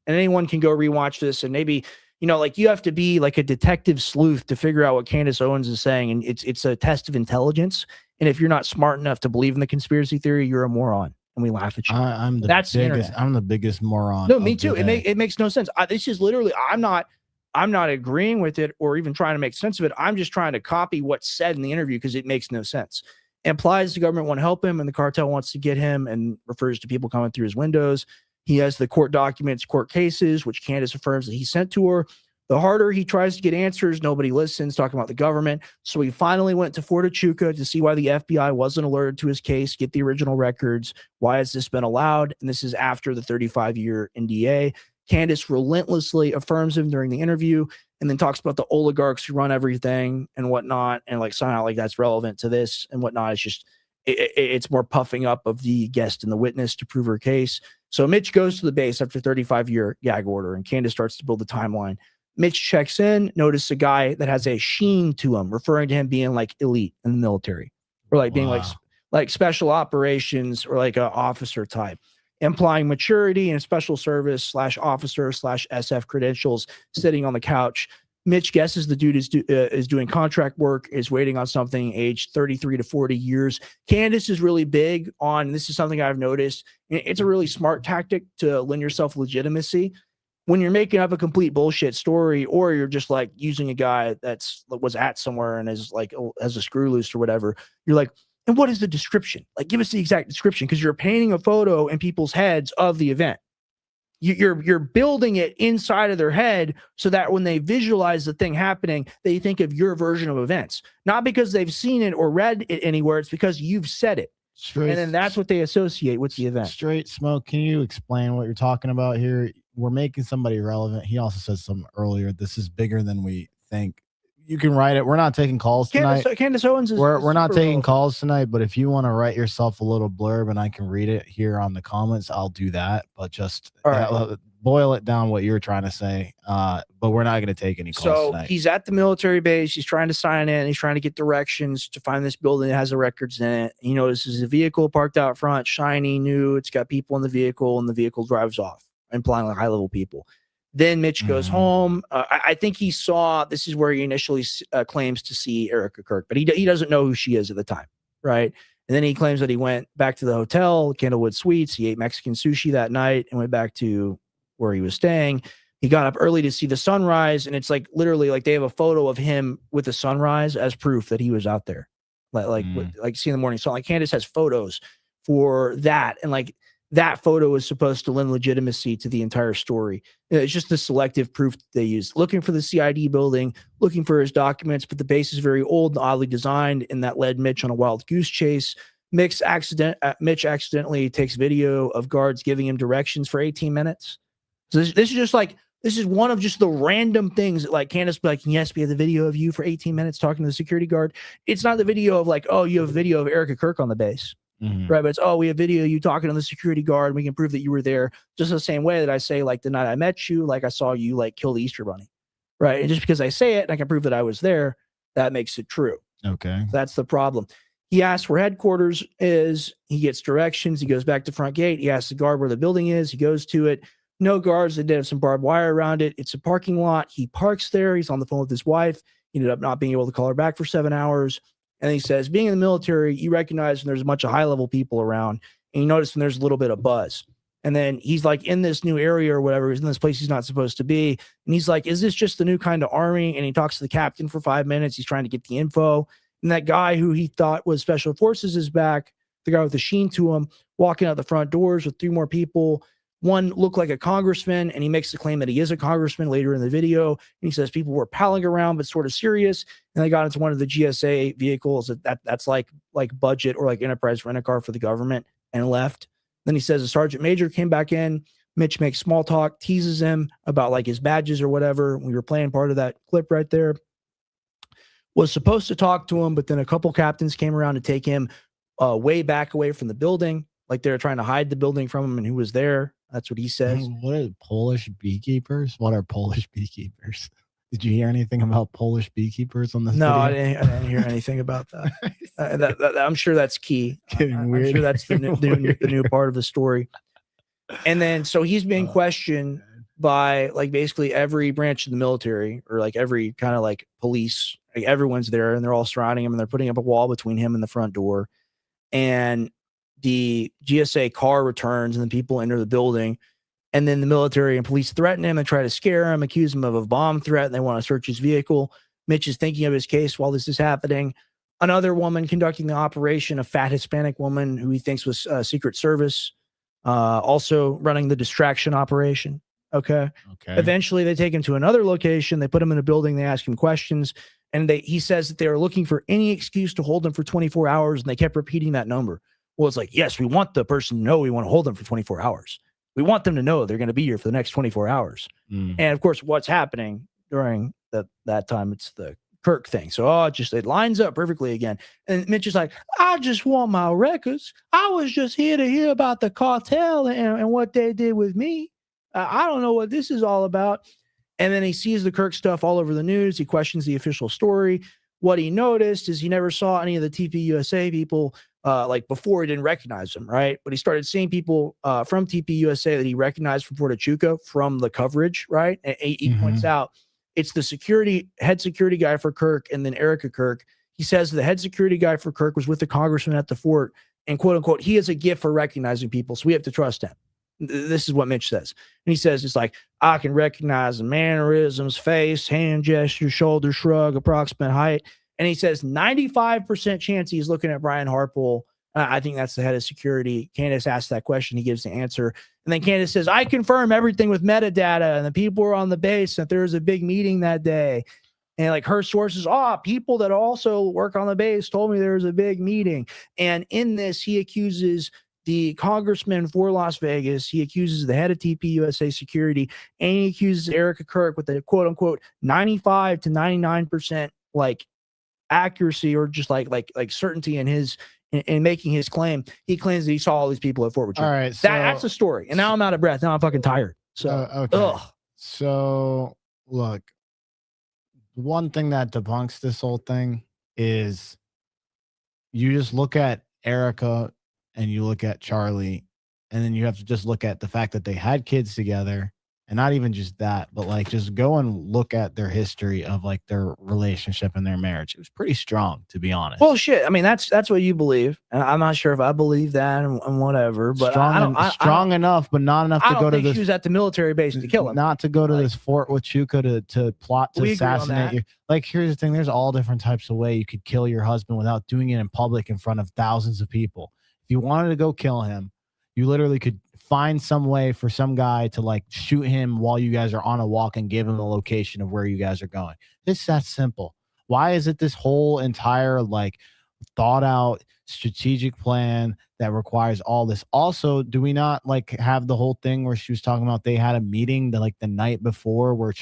And anyone can go rewatch this and maybe, like, you have to be like a detective sleuth to figure out what Candace Owens is saying. And it's a test of intelligence. And if you're not smart enough to believe in the conspiracy theory, you're a moron. And we laugh at you. I'm the biggest moron. No, me too. It makes no sense. This is literally, I'm not agreeing with it or even trying to make sense of it. I'm just trying to copy what's said in the interview because it makes no sense. It implies the government want to help him and the cartel wants to get him, and refers to people coming through his windows. He has the court documents, court cases, which Candace affirms that he sent to her. The harder he tries to get answers, nobody listens, talking about the government. So he finally went to Fort Huachuca to see why the FBI wasn't alerted to his case, get the original records. Why has this been allowed? And this is after the 35-year NDA. Candace relentlessly affirms him during the interview and then talks about the oligarchs who run everything and whatnot, and like somehow like that's relevant to this and whatnot. It's just, it's more puffing up of the guest and the witness to prove her case. So Mitch goes to the base after 35-year gag order, and Candace starts to build the timeline. Mitch checks in, notice a guy that has a sheen to him, referring to him being like elite in the military, or like being like special operations or like an officer type, implying maturity and special service / officer / SF credentials, sitting on the couch. Mitch guesses the dude is doing contract work, is waiting on something aged 33 to 40 years. Candace is really big on, this is something I've noticed, it's a really smart tactic to lend yourself legitimacy. When you're making up a complete bullshit story, or you're just like using a guy that was at somewhere and is like, has a screw loose or whatever, you're like, and what is the description? Like, give us the exact description, because you're painting a photo in people's heads of the event. You're building it inside of their head so that when they visualize the thing happening, they think of your version of events. Not because they've seen it or read it anywhere. It's because you've said it. And then that's what they associate with the event. Straight Smoke, can you explain what you're talking about here? We're making somebody relevant. He also said something earlier. This is bigger than we think. You can write it. We're not taking calls tonight. Candace Owens is we're not taking calls tonight, but if you want to write yourself a little blurb and I can read it here on the comments, I'll do that. But just boil it down what you're trying to say. But we're not going to take any calls tonight. He's at the military base. He's trying to sign in. He's trying to get directions to find this building that has the records in it. He notices a vehicle parked out front, shiny, new. It's got people in the vehicle, and the vehicle drives off, implying like high-level people. Then Mitch goes home. I think he saw, this is where he initially claims to see Erica Kirk, but he doesn't know who she is at the time, right? And then he claims that he went back to the hotel, Candlewood Suites. He ate Mexican sushi that night and went back to where he was staying. He got up early to see the sunrise, and it's like literally like they have a photo of him with the sunrise as proof that he was out there, like seeing the morning sun. Like Candace has photos for that, and like that photo is supposed to lend legitimacy to the entire story. It's just the selective proof they use. Looking for the CID building, looking for his documents, but the base is very old and oddly designed, and that led Mitch on a wild goose chase. Mitch accidentally takes video of guards giving him directions for 18 minutes. So this is just like, this is one of just the random things that like Candace be like, yes, we have the video of you for 18 minutes talking to the security guard. It's not the video of like, oh, you have a video of Erica Kirk on the base. Right. But it's, oh, we have video of you talking to the security guard. And we can prove that you were there, just the same way that I say, like, the night I met you, like I saw you like kill the Easter Bunny. Right. And just because I say it and I can prove that I was there, that makes it true. Okay. That's the problem. He asks where headquarters is. He gets directions. He goes back to front gate. He asks the guard where the building is. He goes to it. No guards. They did have some barbed wire around it. It's a parking lot. He parks there. He's on the phone with his wife. He ended up not being able to call her back for 7 hours. And he says, being in the military, you recognize when there's a bunch of high-level people around, and you notice when there's a little bit of buzz. And then he's like in this new area or whatever. He's in this place he's not supposed to be. And he's like, is this just the new kind of army? And he talks to the captain for 5 minutes. He's trying to get the info. And that guy who he thought was Special Forces is back, the guy with the sheen to him, walking out the front doors with 3 more people. One looked like a congressman, and he makes the claim that he is a congressman later in the video. And he says people were palling around, but sort of serious. And they got into one of the GSA vehicles that's like budget or like enterprise rent-a-car for the government, and left. Then he says a sergeant major came back in. Mitch makes small talk, teases him about like his badges or whatever. We were playing part of that clip right there. Was supposed to talk to him, but then a couple captains came around to take him way back away from the building. Like they were trying to hide the building from him and who was there. That's what he says. What are Polish beekeepers? What are Polish beekeepers? Did you hear anything about Polish beekeepers on this video? I didn't hear anything about that. I'm sure that's key. I'm sure that's the new part of the story. And then, so he's being questioned by like basically every branch of the military, or like every kind of like police. Like everyone's there, and they're all surrounding him, and they're putting up a wall between him and the front door. And the GSA car returns, and the people enter the building, and then the military and police threaten him and try to scare him, accuse him of a bomb threat, and they want to search his vehicle. Mitch is thinking of his case while this is happening. Another woman conducting the operation, a fat Hispanic woman who he thinks was Secret Service, also running the distraction operation. Okay. Eventually, they take him to another location. They put him in a building. They ask him questions, and he says that they are looking for any excuse to hold him for 24 hours, and they kept repeating that number. Well, it's like, yes, we want the person to know we want to hold them for 24 hours. We want them to know they're going to be here for the next 24 hours. And of course, what's happening during that time, it's the Kirk thing. So it lines up perfectly again. And Mitch is like, I just want my records. I was just here to hear about the cartel and what they did with me. I don't know what this is all about. And then he sees the Kirk stuff all over the news. He questions the official story. What he noticed is he never saw any of the TPUSA people like before. He didn't recognize them, right? But he started seeing people from TPUSA that he recognized from Puerto Chuca from the coverage, right? And he points out it's the head security guy for Kirk, and then Erica Kirk. He says the head security guy for Kirk was with the congressman at the fort, and quote unquote, he has a gift for recognizing people, so we have to trust him. This is what Mitch says. And he says, it's like, I can recognize the mannerisms, face, hand gesture, shoulder shrug, approximate height. And he says 95% chance he's looking at Brian Harpole. I think that's the head of security. Candace asked that question. He gives the answer. And then Candace says, I confirm everything with metadata. And the people were on the base, that there was a big meeting that day. And like her sources, people that also work on the base told me there was a big meeting. And in this, he accuses the congressman for Las Vegas. He accuses the head of TPUSA security, and he accuses Erica Kirk with a quote unquote 95 to 99% like accuracy, or just like certainty in making his claim. He claims that he saw all these people at Fort Richard. All right, so, that's the story. And now I'm out of breath. Now I'm fucking tired. So So look, one thing that debunks this whole thing is you just look at Erica and you look at Charlie, and then you have to just look at the fact that they had kids together, and not even just that, but like just go and look at their history of like their relationship and their marriage. It was pretty strong, to be honest. Well, shit. I mean, that's what you believe, and I'm not sure if I believe that and whatever. But strong enough, but not enough to go to this. She was at the military base to kill him. Not to go to this Fort Huachuca to plot to assassinate you. Like, here's the thing: there's all different types of way you could kill your husband without doing it in public in front of thousands of people. If you wanted to go kill him, you literally could find some way for some guy to like shoot him while you guys are on a walk and give him the location of where you guys are going. It's that simple. Why is it this whole entire like thought out strategic plan that requires all this. Also, do we not like have the whole thing where she was talking about they had a meeting the night before where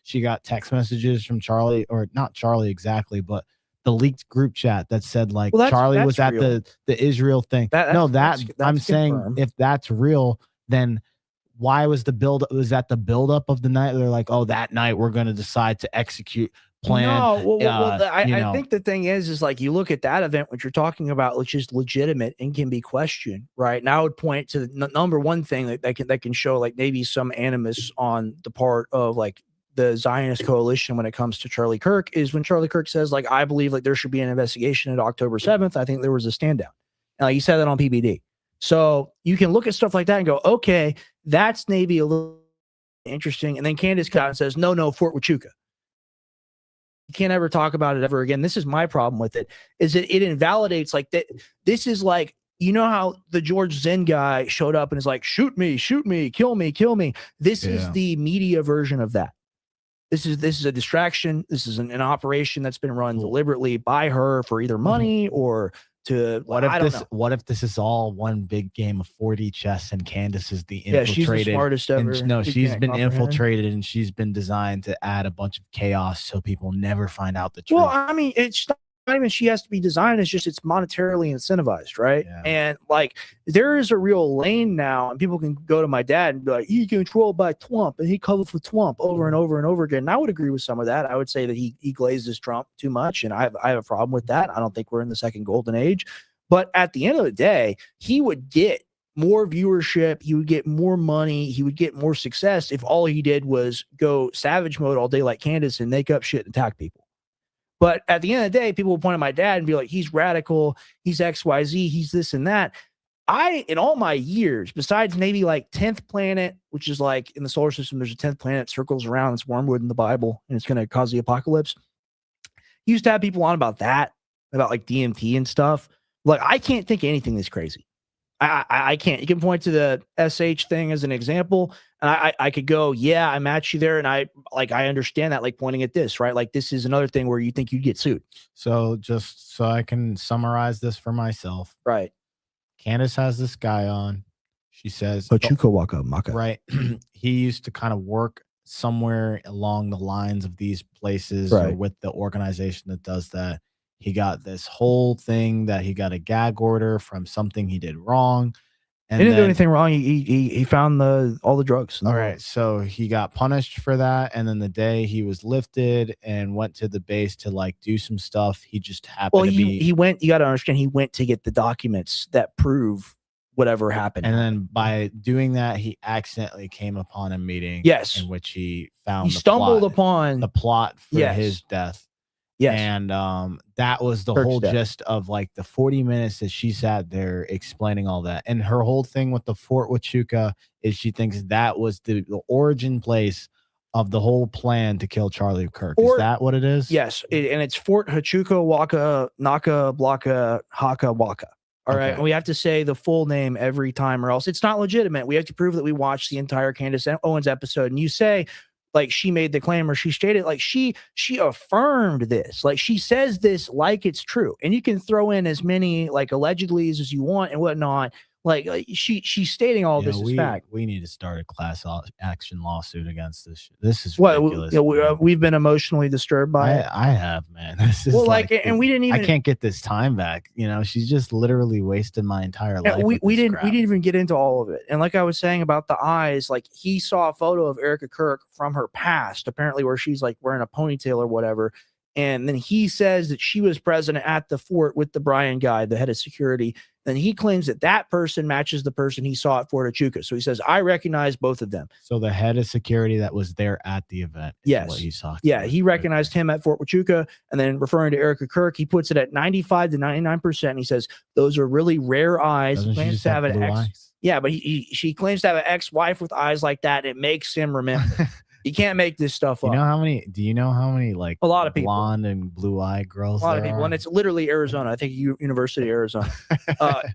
she got text messages from Charlie, or not Charlie exactly, but the leaked group chat that said like Charlie was at the Israel thing. I'm saying if that's real, then why was the that the buildup of the night? They're like, oh, that night we're going to decide to execute plan. No, I think the thing is like you look at that event, what you're talking about, which is legitimate and can be questioned, right? And I would point to the number one thing that can show like maybe some animus on the part of like the Zionist coalition when it comes to Charlie Kirk is when Charlie Kirk says like, I believe like there should be an investigation at October 7th. I think there was a stand down. And he said that on PBD. So you can look at stuff like that and go, okay, that's maybe a little interesting. And then Candace comes out and says, no, Fort Huachuca. You can't ever talk about it ever again. This is my problem with it, is that it invalidates like that. This is like, you know how the George Zinn guy showed up and is like, shoot me, kill me. This is the media version of that. This is a distraction. This is an operation that's been run deliberately by her for either money or to what if this is all one big game of 4D chess and Candace is the infiltrated? She's the smartest ever. No, she's been infiltrated and she's been designed to add a bunch of chaos so people never find out the truth. Well, I mean, it's not even she has to be designed. It's just it's monetarily incentivized, right? Yeah. And like there is a real lane now, and people can go to my dad and be like, "He controlled by Trump, and he covered for Trump over and over and over again." And I would agree with some of that. I would say that he glazes Trump too much, and I have a problem with that. I don't think we're in the second golden age. But at the end of the day, he would get more viewership, he would get more money, he would get more success if all he did was go savage mode all day like Candace and make up shit and attack people. But at the end of the day, people will point at my dad and be like, he's radical, he's XYZ, he's this and that. In all my years, besides maybe like 10th planet, which is like in the solar system, there's a 10th planet circles around, it's wormwood in the Bible, and it's going to cause the apocalypse. He used to have people on about that, about like DMT and stuff. Like, I can't think of anything that's crazy. I can't. You can point to the SH thing as an example, and I could go, yeah, I match you there, and I understand that, like pointing at this, right? Like this is another thing where you think you'd get sued. So just so I can summarize this for myself, right? Candace has this guy on. She says, Pachuco Waka Maka. Right. He used to kind of work somewhere along the lines of these places, right, or with the organization that does that. He got this whole thing that he got a gag order from something he did wrong. And he didn't do anything wrong. He found all the drugs. All right. So he got punished for that. And then the day he was lifted and went to the base to like do some stuff, he just happened to be. He went, you got to understand, he went to get the documents that prove whatever happened. And then by doing that, he accidentally came upon a meeting. Yes. In which he found upon the plot for his death. Yes. And that was the whole gist of like the 40 minutes that she sat there explaining all that. And her whole thing with the Fort Huachuca is she thinks that was the origin place of the whole plan to kill Charlie Kirk. Is that what it is? Yes. And it's Fort Huachuca Waka Naka Blaka Haka Waka. All right. And we have to say the full name every time or else it's not legitimate. We have to prove that we watched the entire Candace Owens episode. And you say, like she made the claim or she stated, like she affirmed this, like she says this like it's true, and you can throw in as many like allegedly as you want and whatnot. Like she's stating all this is fact. We need to start a class action lawsuit against this. This is ridiculous. We've been emotionally disturbed by it. I have, man. This is and we didn't even. I can't get this time back. You know, she's just literally wasted my entire life. We didn't even get into all of it. And like I was saying about the eyes, like he saw a photo of Erica Kirk from her past, apparently where she's like wearing a ponytail or whatever. And then he says that she was present at the fort with the Brian guy, the head of security. Then he claims that that person matches the person he saw at Fort Huachuca. So he says, I recognize both of them. So the head of security that was there at the event. Yes. What he saw. Yeah. He recognized him at Fort Huachuca. And then referring to Erica Kirk, he puts it at 95 to 99%. He says, those are really rare eyes. He claims to have an ex. Yeah, but she claims to have an ex-wife with eyes like that. It makes him remember. You can't make this stuff up. Do you know how many like a lot of people, blonde and blue-eyed girls? A lot of people, and it's literally Arizona. I think University of Arizona.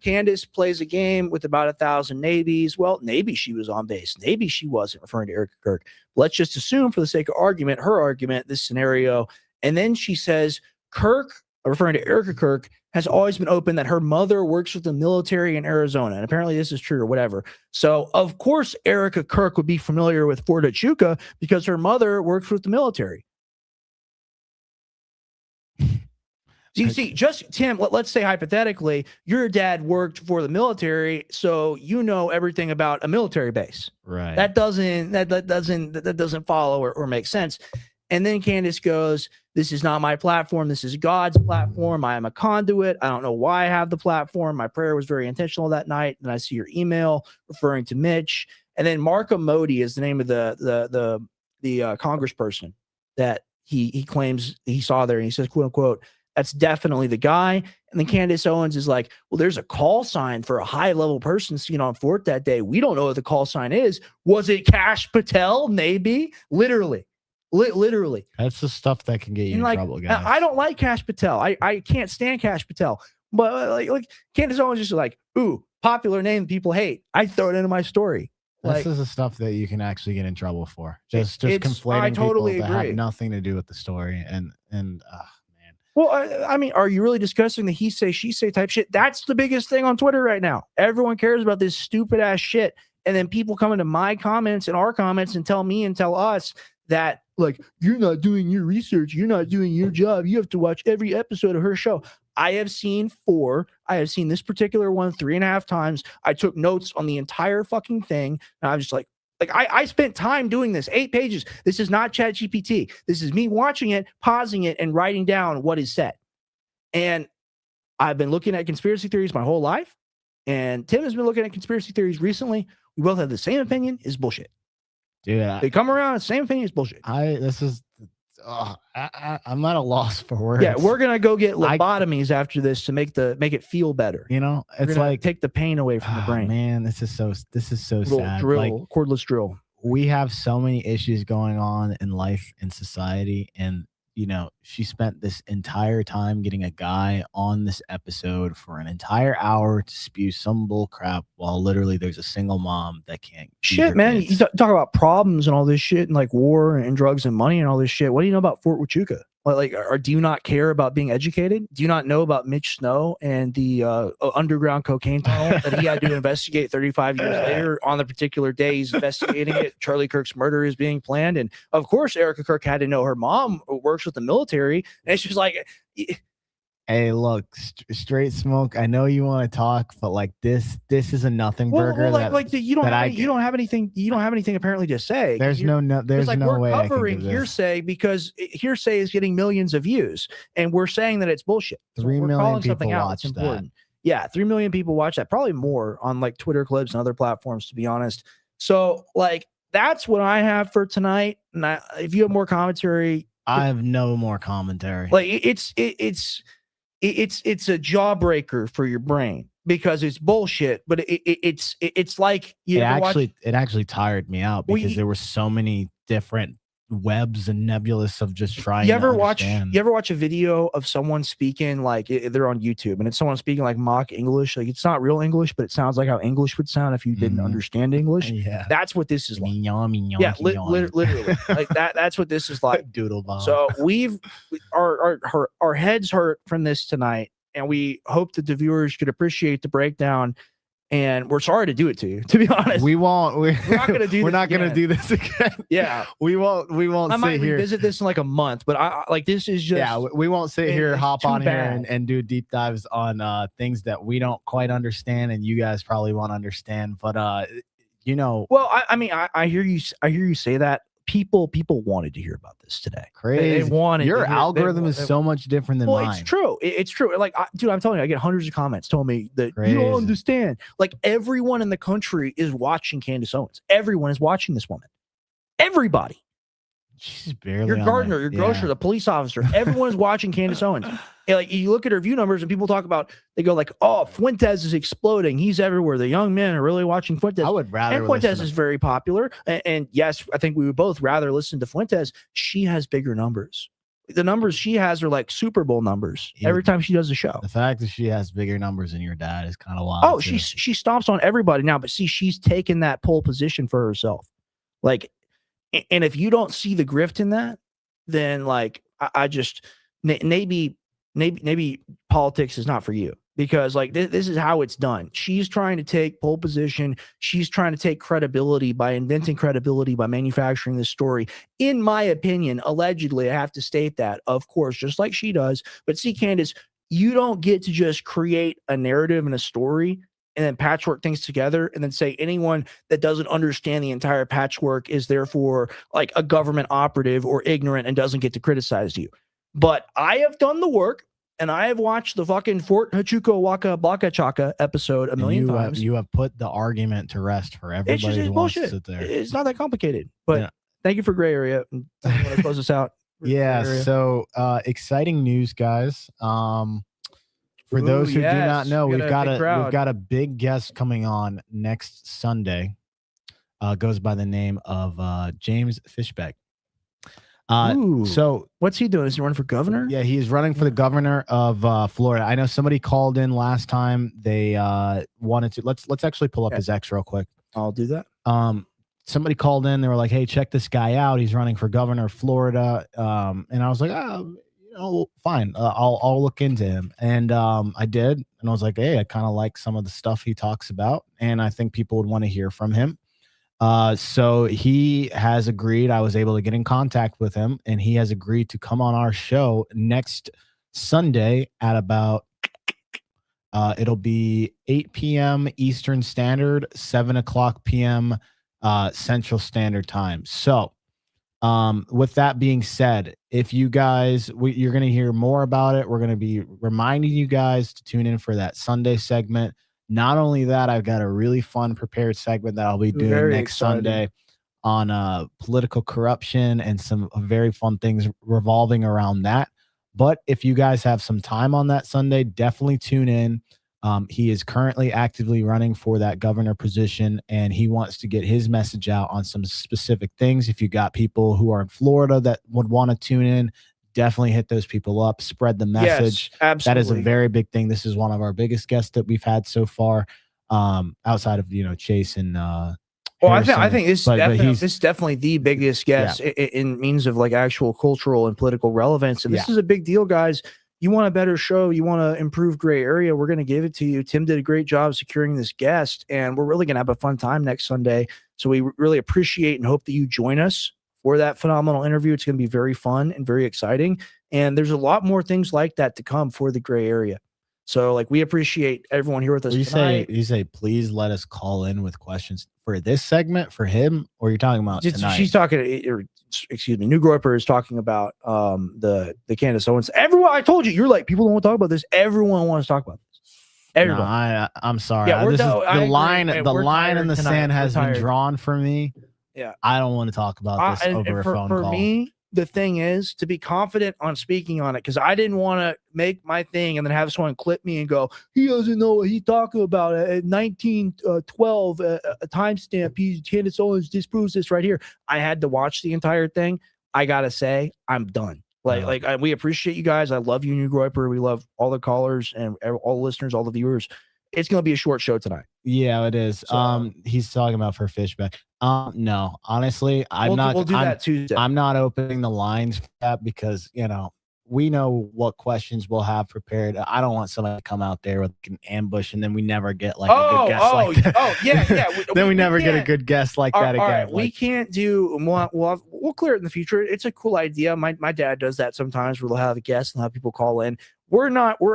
Candace plays a game with about 1,000 navies. Well, maybe she was on base. Maybe she wasn't, referring to Erica Kirk. Let's just assume, for the sake of argument, her argument, this scenario, and then she says Kirk referring to Erica Kirk, has always been open that her mother works with the military in Arizona. And apparently this is true or whatever. So, of course, Erica Kirk would be familiar with Fort Huachuca because her mother works with the military. So you see, just Tim, let's say hypothetically, your dad worked for the military, so you know everything about a military base. Right. That doesn't follow or make sense. And then Candace goes, "This is not my platform. This is God's platform. I am a conduit. I don't know why I have the platform. My prayer was very intentional that night." And I see your email referring to Mitch. And then Marco Modi is the name of the congressperson that he claims he saw there. And he says, "quote unquote, that's definitely the guy." And then Candace Owens is like, "Well, there's a call sign for a high level person seen on Fort that day. We don't know what the call sign is. Was it Kash Patel? Maybe." Literally. That's the stuff that can get you in trouble, guys. I don't like Kash Patel. I can't stand Kash Patel. But like Candace Owens is just like, "Ooh, popular name people hate. I throw it into my story." This is the stuff that you can actually get in trouble for. Just conflating totally people that agree. have nothing to do with the story. And well, I mean, are you really discussing the he say, she say type shit? That's the biggest thing on Twitter right now. Everyone cares about this stupid ass shit. And then people come into my comments and our comments and tell me and tell us that, like, you're not doing your research. You're not doing your job. You have to watch every episode of her show. I have seen 4. I have seen this particular one 3.5 times. I took notes on the entire fucking thing. And I'm just like I spent time doing this, 8 pages. This is not ChatGPT. This is me watching it, pausing it, and writing down what is said. And I've been looking at conspiracy theories my whole life. And Tim has been looking at conspiracy theories recently. We both have the same opinion. Is bullshit. Dude, they come around, the same opinion is bullshit. I'm at a loss for words. Yeah, we're gonna go get lobotomies after this to make it feel better. You know, it's like take the pain away from the brain. Man, this is so sad. Cordless drill. We have so many issues going on in life and society, and you know, she spent this entire time getting a guy on this episode for an entire hour to spew some bull crap while literally there's a single mom that can't. Shit, man. You talk about problems and all this shit and like war and drugs and money and all this shit. What do you know about Fort Huachuca? Or do you not care about being educated? Do you not know about Mitch Snow and the underground cocaine tunnel that he had to investigate 35 years later on the particular day he's investigating it? Charlie Kirk's murder is being planned. And of course, Erica Kirk had to know her mom works with the military. And it's just like, hey, look, straight smoke. I know you want to talk, but like this is a nothing burger. You don't have anything. You don't have anything apparently to say. There's no way we're covering hearsay because hearsay is getting millions of views, and we're saying that it's bullshit. 3 million people watch that. Yeah, 3 million people watch that. Probably more on like Twitter clips and other platforms, to be honest. So like that's what I have for tonight. And if you have more commentary, I have no more commentary. Like it's a jawbreaker for your brain because it's bullshit, but it's like it actually tired me out because there were so many different webs and nebulous of just trying. You ever watch a video of someone speaking like they're on YouTube and it's someone speaking like mock English, like it's not real English, but it sounds like how English would sound if you didn't understand English. Yeah, that's what this is like. Yeah, literally like that. That's what this is like. Doodle bomb. So our heads hurt from this tonight, and we hope that the viewers could appreciate the breakdown. And we're sorry to do it to you, to be honest. We're not going to do We're not going to do this again. Yeah. We won't I might revisit this in like a month, but I like this is just. Yeah, we won't sit here, hop on here and do deep dives on things that we don't quite understand and you guys probably won't understand. But you know. Well, I mean, I hear you say that. People wanted to hear about this today. Crazy. They wanted your algorithm is so much different than mine. It's true. It's true. Like, dude, I'm telling you, I get hundreds of comments telling me that you don't understand. Like, everyone in the country is watching Candace Owens. Everyone is watching this woman. Everybody. She's barely. Your gardener, your grocer, the police officer. Everyone is watching Candace Owens. And like, you look at her view numbers, and people talk about. They go like, "Oh, Fuentes is exploding. He's everywhere. The young men are really watching Fuentes." I would rather. And Fuentes is very popular. And yes, I think we would both rather listen to Fuentes. She has bigger numbers. The numbers she has are like Super Bowl numbers every time she does a show. The fact that she has bigger numbers than your dad is kind of wild. Oh, she stomps on everybody now, but see, she's taken that pole position for herself. Like, and if you don't see the grift in that, then like I just maybe maybe politics is not for you, because like this is how it's done. She's trying to take pole position. She's trying to take credibility by inventing credibility by manufacturing this story. In my opinion, allegedly, I have to state that, of course, just like she does. But see, Candace, you don't get to just create a narrative and a story and then patchwork things together and then say anyone that doesn't understand the entire patchwork is therefore like a government operative or ignorant and doesn't get to criticize you. But I have done the work, and I have watched the fucking Fort Huachuca Waka Baka Chaka episode a million times. You have put the argument to rest for everybody who wants to sit there. It's not that complicated. But thank you for Gray Area. I'm going to close this out. Yeah. So exciting news, guys. For those who do not know, we've got a big guest coming on next Sunday. Goes by the name of James Fishbeck. So what's he doing? Is he running for governor? Yeah, he is running for the governor of Florida. I know somebody called in last time. They wanted to let's actually pull up his X real quick. I'll do that. Somebody called in. They were like, "Hey, check this guy out. He's running for governor of Florida." And I was like, fine. I'll look into him. And I did. And I was like, hey, I kind of like some of the stuff he talks about, and I think people would want to hear from him. So he has agreed. I was able to get in contact with him, and he has agreed to come on our show next Sunday at about it'll be 8 p.m. Eastern Standard, 7:00 p.m. Central Standard Time. So with that being said, if you guys, you're going to hear more about it. We're going to be reminding you guys to tune in for that Sunday segment. Not only that, I've got a really fun prepared segment that I'll be doing next Sunday on political corruption and some very fun things revolving around that. But if you guys have some time on that Sunday, definitely tune in. He is currently actively running for that governor position, and he wants to get his message out on some specific things. If you got people who are in Florida that would want to tune in, definitely hit those people up, spread the message. Yes, absolutely. That is a very big thing. This is one of our biggest guests that we've had so far, outside of, Chase and I think this is definitely the biggest guest in means of like actual cultural and political relevance. And this is a big deal, guys. You want a better show, you want to improve Gray Area, we're going to give it to you. Tim did a great job securing this guest, and we're really going to have a fun time next Sunday. So we really appreciate and hope that you join us for that phenomenal interview. It's going to be very fun and very exciting. And there's a lot more things like that to come for the Gray Area. So like, we appreciate everyone here with us tonight. You say, please let us call in with questions for this segment for him, or you're talking about tonight? She's talking, or excuse me, New Groiper is talking about the Candace Owens. Everyone, I told you, you're like, people don't want to talk about this. Everyone wants to talk about this. Everyone. No, I'm sorry. Yeah, the line in the sand has been drawn for me. Yeah, I don't want to talk about this over a phone call. For me, the thing is to be confident on speaking on it, because I didn't want to make my thing and then have someone clip me and go, he doesn't know what he's talking about. At 1912, a timestamp, Candace Owens disproves this right here. I had to watch the entire thing. I gotta say, I'm done. We appreciate you guys. I love you, New Groiper. We love all the callers and all the listeners, all the viewers. It's gonna be a short show tonight. Yeah, it is. So, he's talking about for Fishback. No, honestly, we'll do that Tuesday. I'm not opening the lines for that because we know what questions we'll have prepared. I don't want somebody to come out there with an ambush and then we never get like a good guest like that. Yeah. Then we never get a good guest like that again. Right. We can't do. We'll clear it in the future. It's a cool idea. My dad does that sometimes. We'll have a guest and have people call in. We're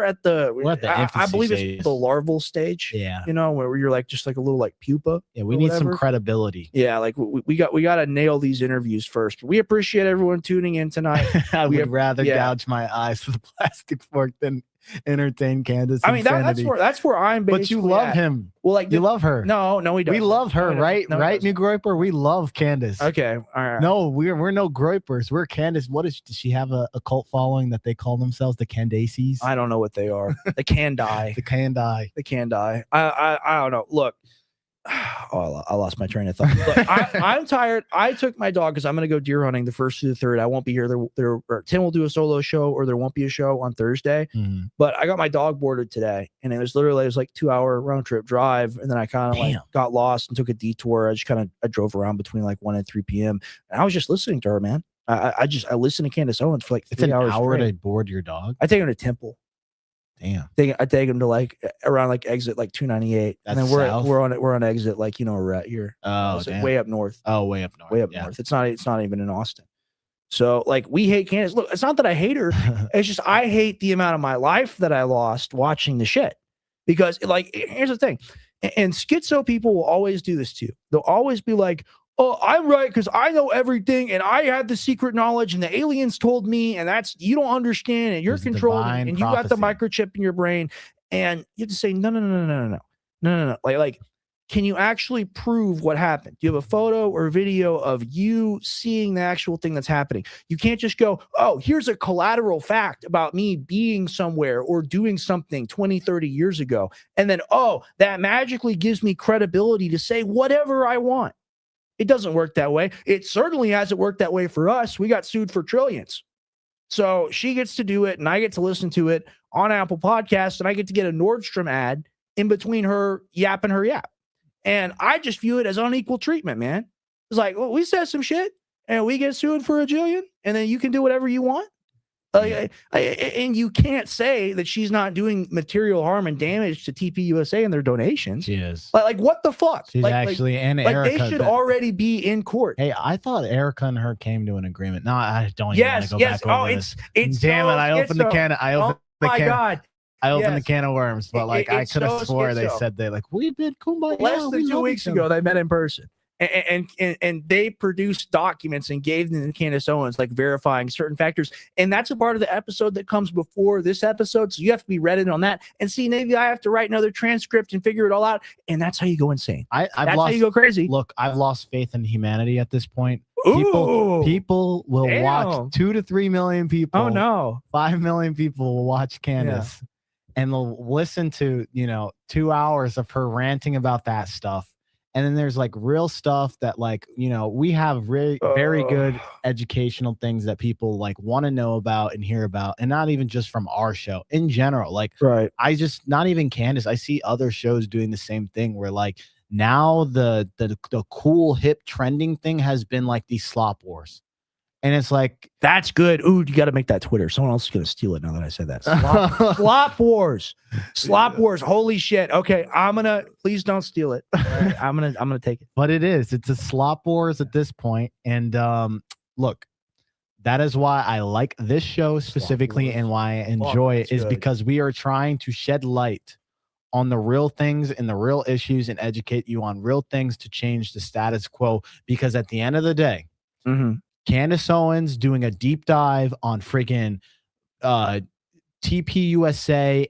at the I believe it's the larval stage. Yeah. Where you're like just like a little like pupa. Yeah, we need some credibility. Yeah, like we got to nail these interviews first. We appreciate everyone tuning in tonight. I would rather gouge my eyes with a plastic fork than entertain Candace. I mean, that's where I'm basically. But you love him. Well, like you love her. No, we don't. We love her, right? Right, New Groiper. We love Candace. Okay, all right. No, we're no Groipers. We're Candace. Does she have a cult following that they call themselves the Candaces? I don't know what they are. The Candai. The Candai. The Candai. I don't know. Look. Oh, I lost my train of thought. Look, I'm tired. I took my dog because I'm going to go deer hunting the 1st through the 3rd. I won't be here. Tim will do a solo show, or there won't be a show on Thursday. Mm-hmm. But I got my dog boarded today, and it was like 2-hour round trip drive, and then I kind of got lost and took a detour. I drove around between like 1 and 3 p.m. and I was just listening to her, man. I listen to Candace Owens for like 3 hours. It's an hour to board your dog? I take him to Temple. Damn. I take him to like around like exit like 298. That's and then south? we're on exit like, you know, we're at here. Oh, so way up north. Oh, way up north. Way up north. It's not even in Austin. So like we hate Candace. Look, it's not that I hate her. It's just I hate the amount of my life that I lost watching the shit. Because like here's the thing. And schizo people will always do this too. They'll always be like, oh, I'm right because I know everything and I had the secret knowledge and the aliens told me, and that's, you don't understand, and you're controlled and you got the microchip in your brain. And you have to say, no. Like, can you actually prove what happened? Do you have a photo or video of you seeing the actual thing that's happening? You can't just go, oh, here's a collateral fact about me being somewhere or doing something 20, 30 years ago. And then, oh, that magically gives me credibility to say whatever I want. It doesn't work that way. It certainly hasn't worked that way for us. We got sued for trillions. So she gets to do it and I get to listen to it on Apple Podcasts, and I get to get a Nordstrom ad in between her yapping her yap. And I just view it as unequal treatment, man. It's like, well, we said some shit and we get sued for $1 jillion and then you can do whatever you want. And you can't say that she's not doing material harm and damage to TPUSA and their donations. She is. Like what the fuck? She's actually, and Erica. They should already be in court. Hey, I thought Erica and her came to an agreement. No, I don't even want to go back over this. It's damn it. I opened the can. I opened the can. God. I opened the can of worms, but like I could have swore they said they like, we've been kumbaya. Less than 2 weeks ago, they met in person. And they produced documents and gave them to Candace Owens, like verifying certain factors. And that's a part of the episode that comes before this episode. So you have to be read in on that and see, maybe I have to write another transcript and figure it all out. And that's how you go insane. That's how you go crazy. Look, I've lost faith in humanity at this point. Ooh, people will watch 2 to 3 million people. Oh no. 5 million people will watch Candace and they'll listen to, 2 hours of her ranting about that stuff. And then there's like real stuff that like, we have very good educational things that people like want to know about and hear about. And not even just from our show in general. Like, right. I just, not even Candace, I see other shows doing the same thing where like now the cool hip trending thing has been like these slop wars. And it's like, that's good. Ooh, you got to make that Twitter. Someone else is going to steal it now that I said that. Slop wars. Slop wars. Holy shit. Okay, please don't steal it. Right, I'm going to take it. But it's a slop wars at this point. And look, that is why I like this show specifically and why I enjoy it is because we are trying to shed light on the real things and the real issues and educate you on real things to change the status quo. Because at the end of the day, Candace Owens doing a deep dive on freaking TPUSA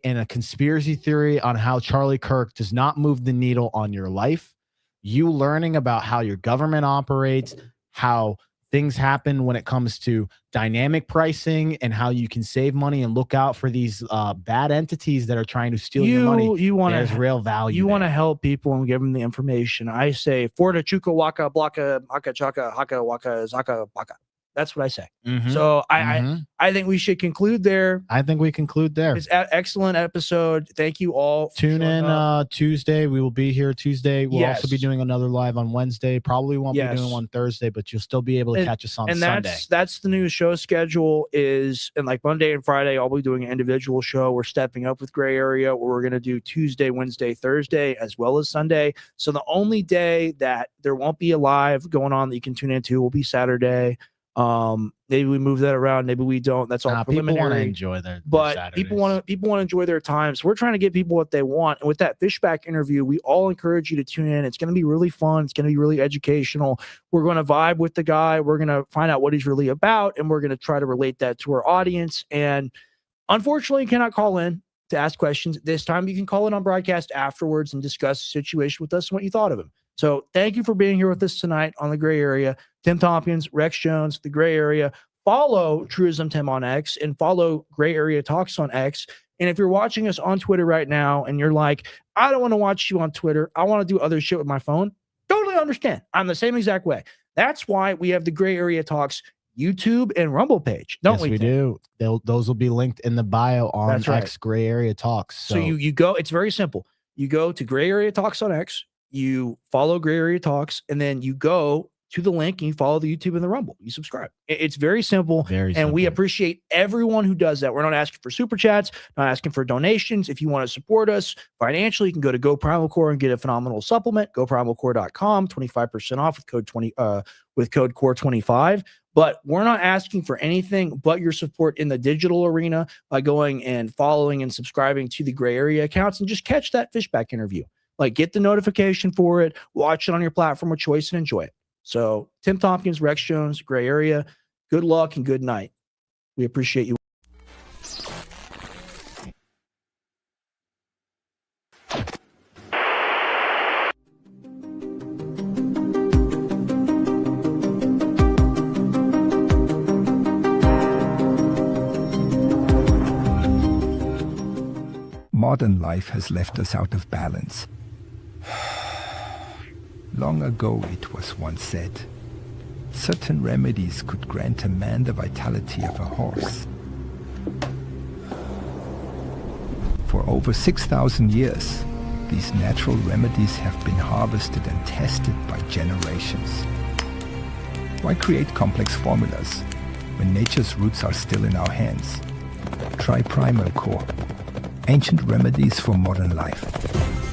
and a conspiracy theory on how Charlie Kirk does not move the needle on your life. You learning about how your government operates, how things happen when it comes to dynamic pricing and how you can save money and look out for these bad entities that are trying to steal your money. There's real value. You want to help people and give them the information. I say, Forta Chuka Waka Blaka Haka Chaka Haka Waka Zaka Baka. That's what I say. So I think we should conclude there. I think we conclude there. It's an excellent episode. Thank you all. Tune in Tuesday. We will be here Tuesday. We'll also be doing another live on Wednesday. Probably won't be doing one Thursday, but you'll still be able to catch us on Sunday. And that's the new show schedule is, and like Monday and Friday, I'll be doing an individual show. We're stepping up with Gray Area where we're going to do Tuesday, Wednesday, Thursday, as well as Sunday. So the only day that there won't be a live going on that you can tune into will be Saturday. Maybe we move that around, maybe we don't. That's all preliminary. People want to enjoy their Saturdays. people want to enjoy their time. So we're trying to give people what they want. And with that Fishback interview, we all encourage you to tune in. It's going to be really fun. It's going to be really educational. We're going to vibe with the guy. We're going to find out what he's really about, and we're going to try to relate that to our audience. And unfortunately, you cannot call in to ask questions this time. You can call in on broadcast afterwards and discuss the situation with us and what you thought of him. So thank you for being here with us tonight on The Gray Area. Tim Tompkins, Rex Jones, The Gray Area. Follow Truism Tim on X and follow Gray Area Talks on X. And if you're watching us on Twitter right now and you're like, I don't want to watch you on Twitter, I want to do other shit with my phone, totally understand. I'm the same exact way. That's why we have the Gray Area Talks YouTube and Rumble page, don't we? Yes, we do. Those will be linked in the bio on X Gray Area Talks. So you go, it's very simple. You go to Gray Area Talks on X. You follow Gray Area Talks, and then you go to the link and you follow the YouTube and the Rumble. You subscribe. It's very simple. And we appreciate everyone who does that. We're not asking for super chats, not asking for donations. If you want to support us financially, you can go to Go Primal Core and get a phenomenal supplement. GoPrimalCore.com, 25% off with code CORE25. But we're not asking for anything but your support in the digital arena by going and following and subscribing to the Gray Area accounts and just catch that Fishback interview. Like, get the notification for it, watch it on your platform of choice, and enjoy it. So, Tim Tompkins, Rex Jones, Gray Area, good luck and good night. We appreciate you. Modern life has left us out of balance. Long ago it was once said, certain remedies could grant a man the vitality of a horse. For over 6,000 years, these natural remedies have been harvested and tested by generations. Why create complex formulas when nature's roots are still in our hands? Try Primal Core. Ancient remedies for modern life.